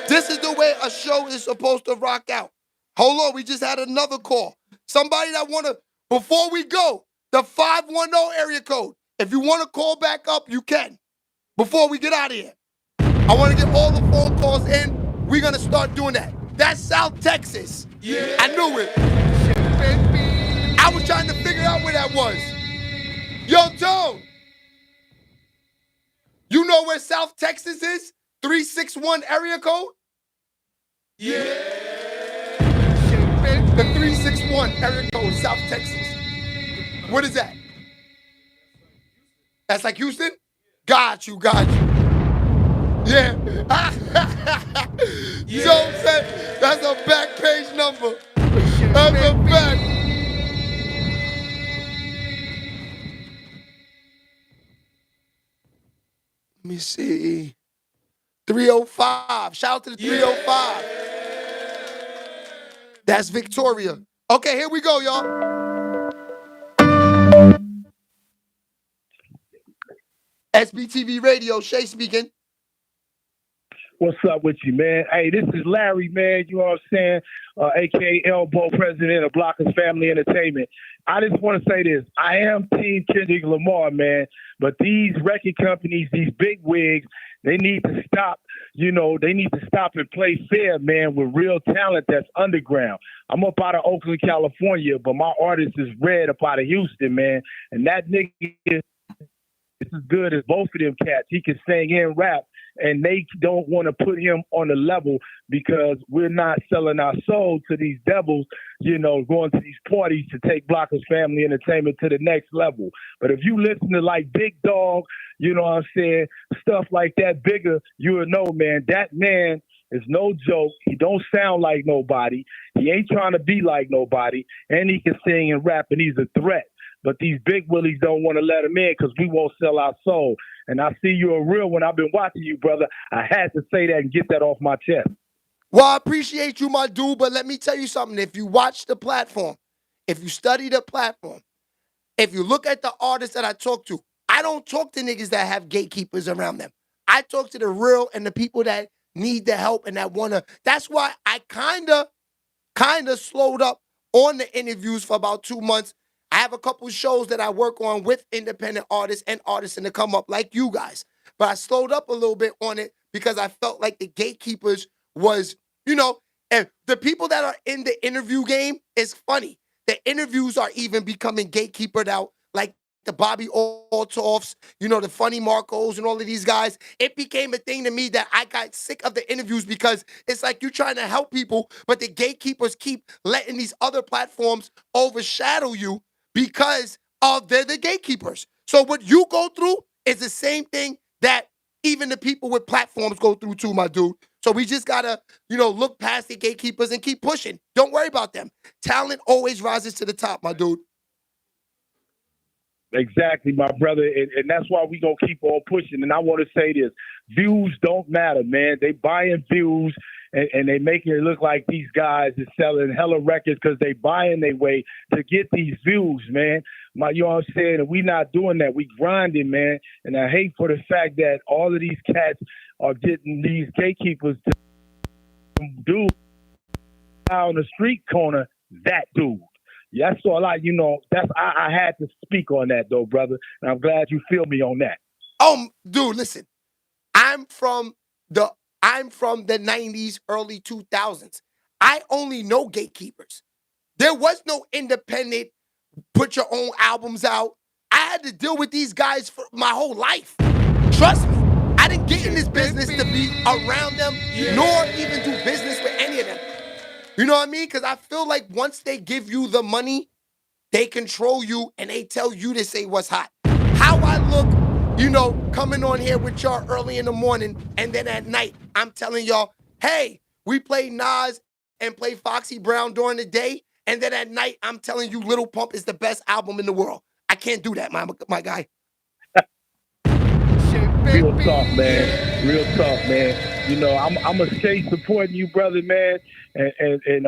B: This is the way a show is supposed to rock out. Hold on, we just had another call. Somebody that wanna, before we go, the 510 area code. If you wanna call back up, you can. Before we get out of here. I wanna get all the phone calls in. We're gonna start doing that. That's South Texas. Yeah. I knew it. I was trying to figure out where that was. Yo, Tone. You know where South Texas is? 361 area code? Yeah. The 361 area code, South Texas. What is that? That's like Houston? Got you. Yeah. Joe said that's a back page number. That's a back. Let me see. 305. Shout out to the 305. That's Victoria. Okay, here we go, y'all. SBTV Radio, Shay speaking.
L: What's up with you, man? Hey, this is Larry, man. You know what I'm saying? AKA Elbow, president of Blockers Family Entertainment. I just want to say this. I am Team Kendrick Lamar, man. But these record companies, these big wigs, they need to stop. You know, they need to stop and play fair, man, with real talent that's underground. I'm up out of Oakland, California, but my artist is Red up out of Houston, man. And that nigga is as good as both of them cats. He can sing and rap, and they don't want to put him on the level because we're not selling our soul to these devils, you know, going to these parties to take Blockers Family Entertainment to the next level. But if you listen to like Big Dog, you know what I'm saying, stuff like that, bigger, you will know, man, that man is no joke. He don't sound like nobody. He ain't trying to be like nobody, and he can sing and rap, and he's a threat. But these big willies don't want to let him in because we won't sell our soul. And I see you're a real one. I've been watching you, brother. I had to say that and get that off my chest.
B: Well, I appreciate you, my dude, but let me tell you something. If you watch the platform, if you study the platform, if you look at the artists that I talk to, I don't talk to niggas that have gatekeepers around them. I talk to the real and the people that need the help and that want to. That's why I kind of slowed up on the interviews for about 2 months. I have a couple shows that I work on with independent artists and artists in the come up like you guys. But I slowed up a little bit on it because I felt like the gatekeepers was, you know, and the people that are in the interview game is funny. The interviews are even becoming gatekeepered out, like the Bobby Altoffs, you know, the Funny Marcos and all of these guys. It became a thing to me that I got sick of the interviews because it's like you're trying to help people, but the gatekeepers keep letting these other platforms overshadow you because they're the gatekeepers. So what you go through is the same thing that even the people with platforms go through too, my dude. So we just gotta, you know, look past the gatekeepers and keep pushing. Don't worry about them. Talent always rises to the top, my dude.
L: Exactly, my brother. And that's why we gonna keep on pushing. And I want to say this. Views don't matter, man. They buying views and they making it look like these guys is selling hella records because they buying their way to get these views, man. You know what I'm saying? And we not doing that. We grinding, man. And I hate for the fact that all of these cats are getting these gatekeepers to do out on the street corner, that dude. Yeah, that's all I had to speak on that though, brother. And I'm glad you feel me on that.
B: Dude, listen. I'm from the 90s, early 2000s. I only know gatekeepers. There was no independent, put your own albums out. I had to deal with these guys for my whole life. Trust me. I didn't get in this business to be around them, nor even do business with any of them. You know what I mean? Because I feel like once they give you the money, they control you and they tell you to say what's hot. How I look, you know, coming on here with y'all early in the morning and then at night, I'm telling y'all, hey, we played Nas and play Foxy Brown during the day, and then at night I'm telling you Little Pump is the best album in the world. I can't do that, my guy.
L: Real talk, man. Real talk, man. You know, I'm gonna stay supporting you, brother, man. And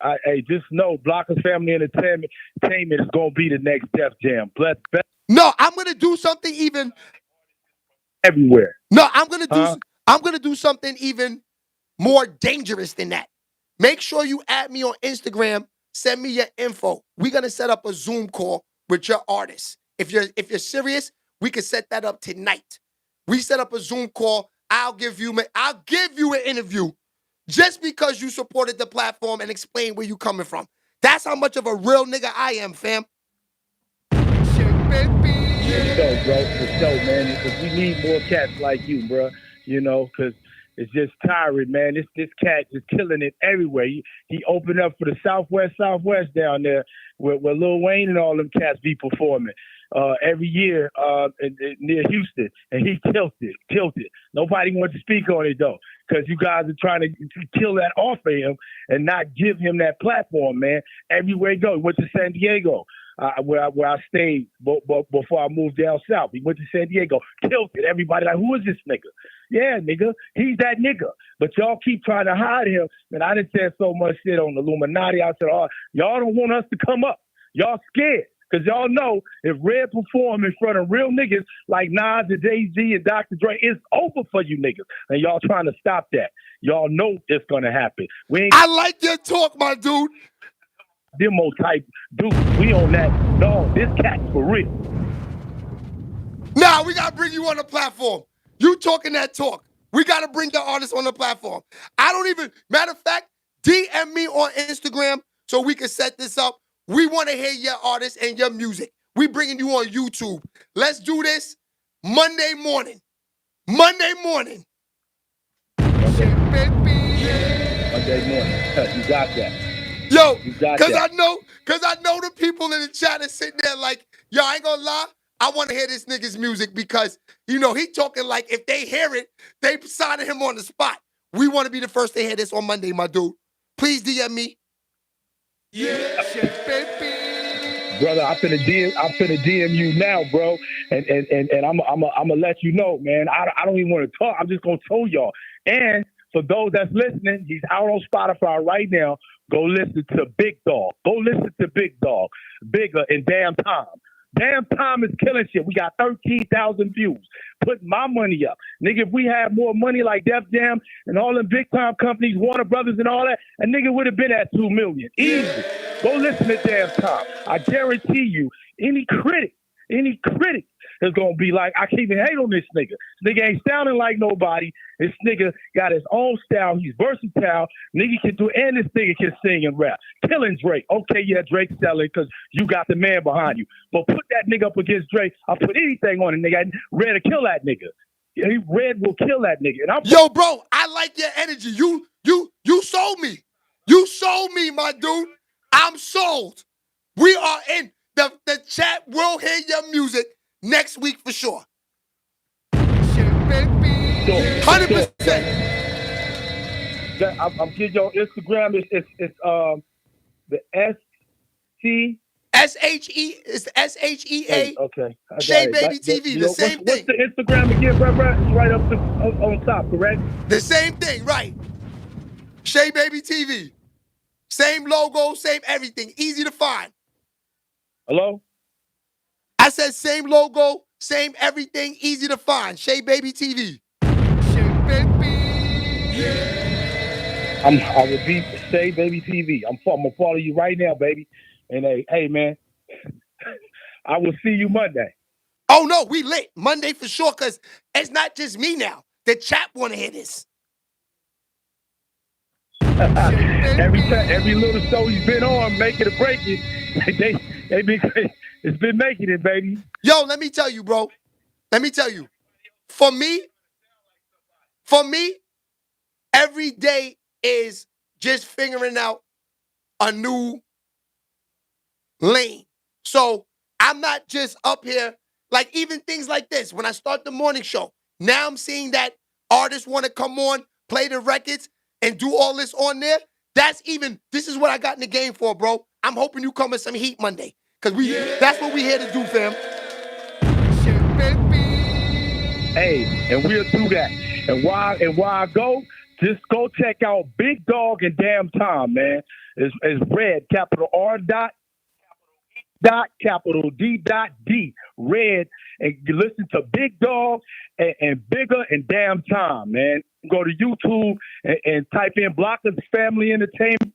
L: I just know Blockers Family Entertainment is gonna be the next Def Jam.
B: No, I'm gonna do something even
L: everywhere.
B: No, I'm gonna do something even more dangerous than that. Make sure you add me on Instagram. Send me your info. We're gonna set up a Zoom call with your artist. If you're serious, we can set that up tonight. We set up a Zoom call. I'll give you an interview just because you supported the platform and explain where you coming from. That's how much of a real nigga I am, fam.
L: For sure, bro. For sure, man. Because we need more cats like you, bro. You know, because it's just tiring, man. This cat is killing it everywhere. He opened up for the Southwest down there where Lil Wayne and all them cats be performing every year near Houston. And he tilted. Nobody wants to speak on it, though, because you guys are trying to kill that off of him and not give him that platform, man. Everywhere he goes. He went to San Diego. Where I stayed before I moved down south. He went to San Diego, tilted. Everybody like, who is this nigga? Yeah, nigga, he's that nigga. But y'all keep trying to hide him. And I done said so much shit on the Illuminati. I said, oh, y'all don't want us to come up. Y'all scared. Because y'all know if Red perform in front of real niggas like Nas and Jay-Z and Dr. Dre, it's over for you niggas. And y'all trying to stop that. Y'all know it's going to happen.
B: I like your talk, my dude.
L: Demo type dude. We on that. No, this cat's for real.
B: Nah, we gotta bring you on the platform. You talking that talk. We gotta bring the artist on the platform. Matter of fact, DM me on Instagram so we can set this up. We want to hear your artist and your music. We bringing you on YouTube. Let's do this Monday morning.
L: Monday morning. You got that.
B: Yo, because I know the people in the chat are sitting there like, yo, I ain't gonna lie, I want to hear this nigga's music because, you know, he talking like if they hear it, they signing him on the spot. We want to be the first to hear this on Monday, my dude. Please DM me.
L: Yeah, baby. Brother, I'm finna DM you now, bro. And I'm gonna let you know, man. I don't even want to talk. I'm just gonna tell y'all. And for those that's listening, he's out on Spotify right now. Go listen to Big Dog. Go listen to Big Dog. Bigger and Damn Time. Damn Time is killing shit. We got 13,000 views. Put my money up. Nigga, if we had more money like Def Jam and all them big time companies, Warner Brothers and all that, a nigga would have been at 2 million. Easy. Go listen to Damn Time. I guarantee you, any critic is gonna be like, I can't even hate on this nigga. This nigga ain't sounding like nobody. This nigga got his own style. He's versatile. Nigga can do, and this nigga can sing and rap. Killing Drake. Okay, yeah, Drake's selling because you got the man behind you. But put that nigga up against Drake. I'll put anything on it, nigga. Red to kill that nigga. Red will kill that nigga. And
B: yo, bro, I like your energy. You sold me. You sold me, my dude. I'm sold. We are in. The chat will hear your music next week for sure. 100%.
L: I'm getting your Instagram. It's the SHEA.
B: It's SHEA.
L: Okay.
B: Shay Baby TV. The same thing.
L: What's the Instagram again, bro? It's right up on top, correct?
B: The same thing, right? Shay Baby TV. Same logo, same everything. Easy to find.
L: Hello?
B: I said same logo, same everything, easy to find. Shay Baby TV. Shay Baby.
L: Yeah. I repeat, Shay Baby TV. I'm gonna follow you right now, baby. And hey, man, I will see you Monday.
B: Oh no, we lit Monday for sure, cause it's not just me now. The chat want to hear this.
L: Every little show he's been on, make it or break it. It's been making it, baby.
B: Yo, let me tell you, bro. Let me tell you. For me, every day is just figuring out a new lane. So I'm not just up here, like even things like this. When I start the morning show, now I'm seeing that artists want to come on, play the records, and do all this on there. This is what I got in the game for, bro. I'm hoping you come with some heat Monday. Because that's what we here to do, fam.
L: Hey, and we'll do that. And while I go, just go check out Big Dog and Damn Time, man. It's Red, capital R dot, capital D dot D. Red, and you listen to Big Dog and Bigger and Damn Time, man. Go to YouTube and type in Blockers Family Entertainment.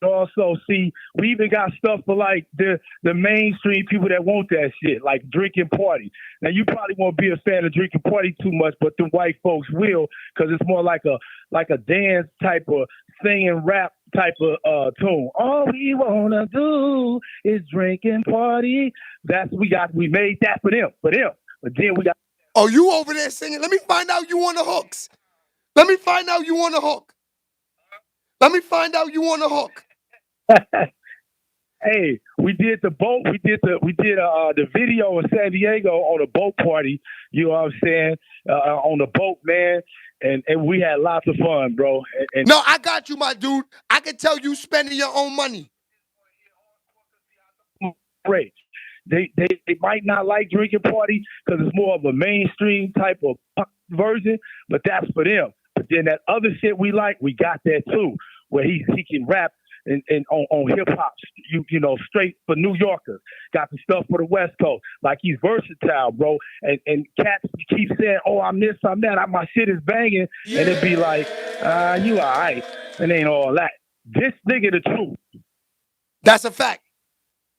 L: Also, see, we even got stuff for like the mainstream people that want that shit, like Drinking Party. Now, you probably won't be a fan of Drinking Party too much, but the white folks will, because it's more like a dance type of singing rap type of tune. All we wanna do is Drinking Party. We made that for them. But then we got.
B: Oh, you over there singing? Let me find out you on the hooks. Let me find out you on the hook. Let me find out you on the hook.
L: Hey, we did the boat. We did the video in San Diego on a boat party. You know what I'm saying? On the boat, man, and we had lots of fun, bro. And
B: no, I got you, my dude. I can tell you spending your own money.
L: Great. They might not like Drinking Party because it's more of a mainstream type of version, but that's for them. But then that other shit we like, we got that too, where he can rap and on hip hop, you know, straight for New Yorkers. Got the stuff for the West Coast. Like, he's versatile, bro. And cats keep saying, "Oh, I'm this, I'm that. My shit is banging," and it'd be like, "You all right? It ain't all that." This nigga the truth.
B: That's a fact.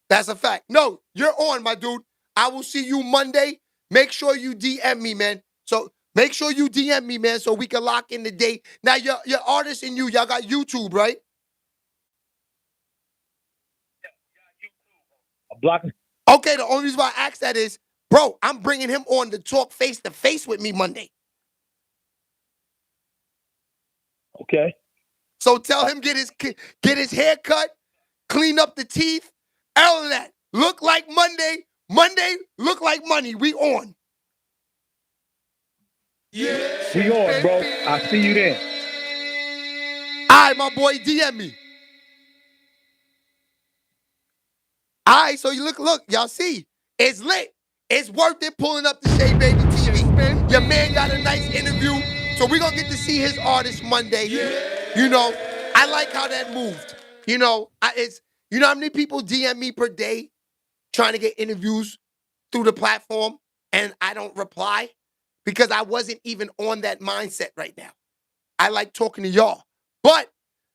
B: That's a fact. No, you're on, my dude. I will see you Monday. Make sure you DM me, man. So make sure you DM me, man, so we can lock in the date. Now, your artist and y'all got YouTube, right? Okay, the only reason why I asked that is, bro, I'm bringing him on to talk face to face with me Monday.
L: Okay.
B: So tell him get his hair cut, clean up the teeth, all of that. Look like Monday. Monday, look like money. We on.
L: Yeah. We on, bro. I'll see you then.
B: All right, my boy, DM me. All right, so you look, y'all see. It's lit. It's worth it pulling up the Shea Baby TV. Your man got a nice interview, so we're going to get to see his artist Monday. You know, I like how that moved. You know, you know how many people DM me per day trying to get interviews through the platform, and I don't reply because I wasn't even on that mindset right now. I like talking to y'all. But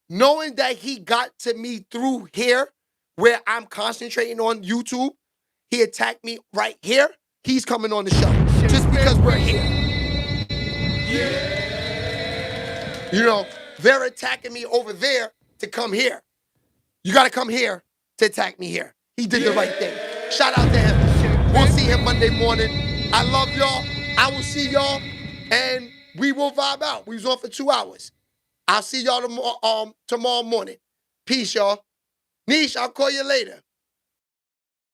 B: knowing that he got to me through here, where I'm concentrating on YouTube, he attacked me right here. He's coming on the show just because we're here. You know, they're attacking me over there to come here. You got to come here to attack me here. He did the right thing. Shout out to him. We'll see him Monday morning. I love y'all. I will see y'all, and we will vibe out. We was on for 2 hours. I'll see y'all tomorrow morning. Peace, y'all. Niche, I'll call you later.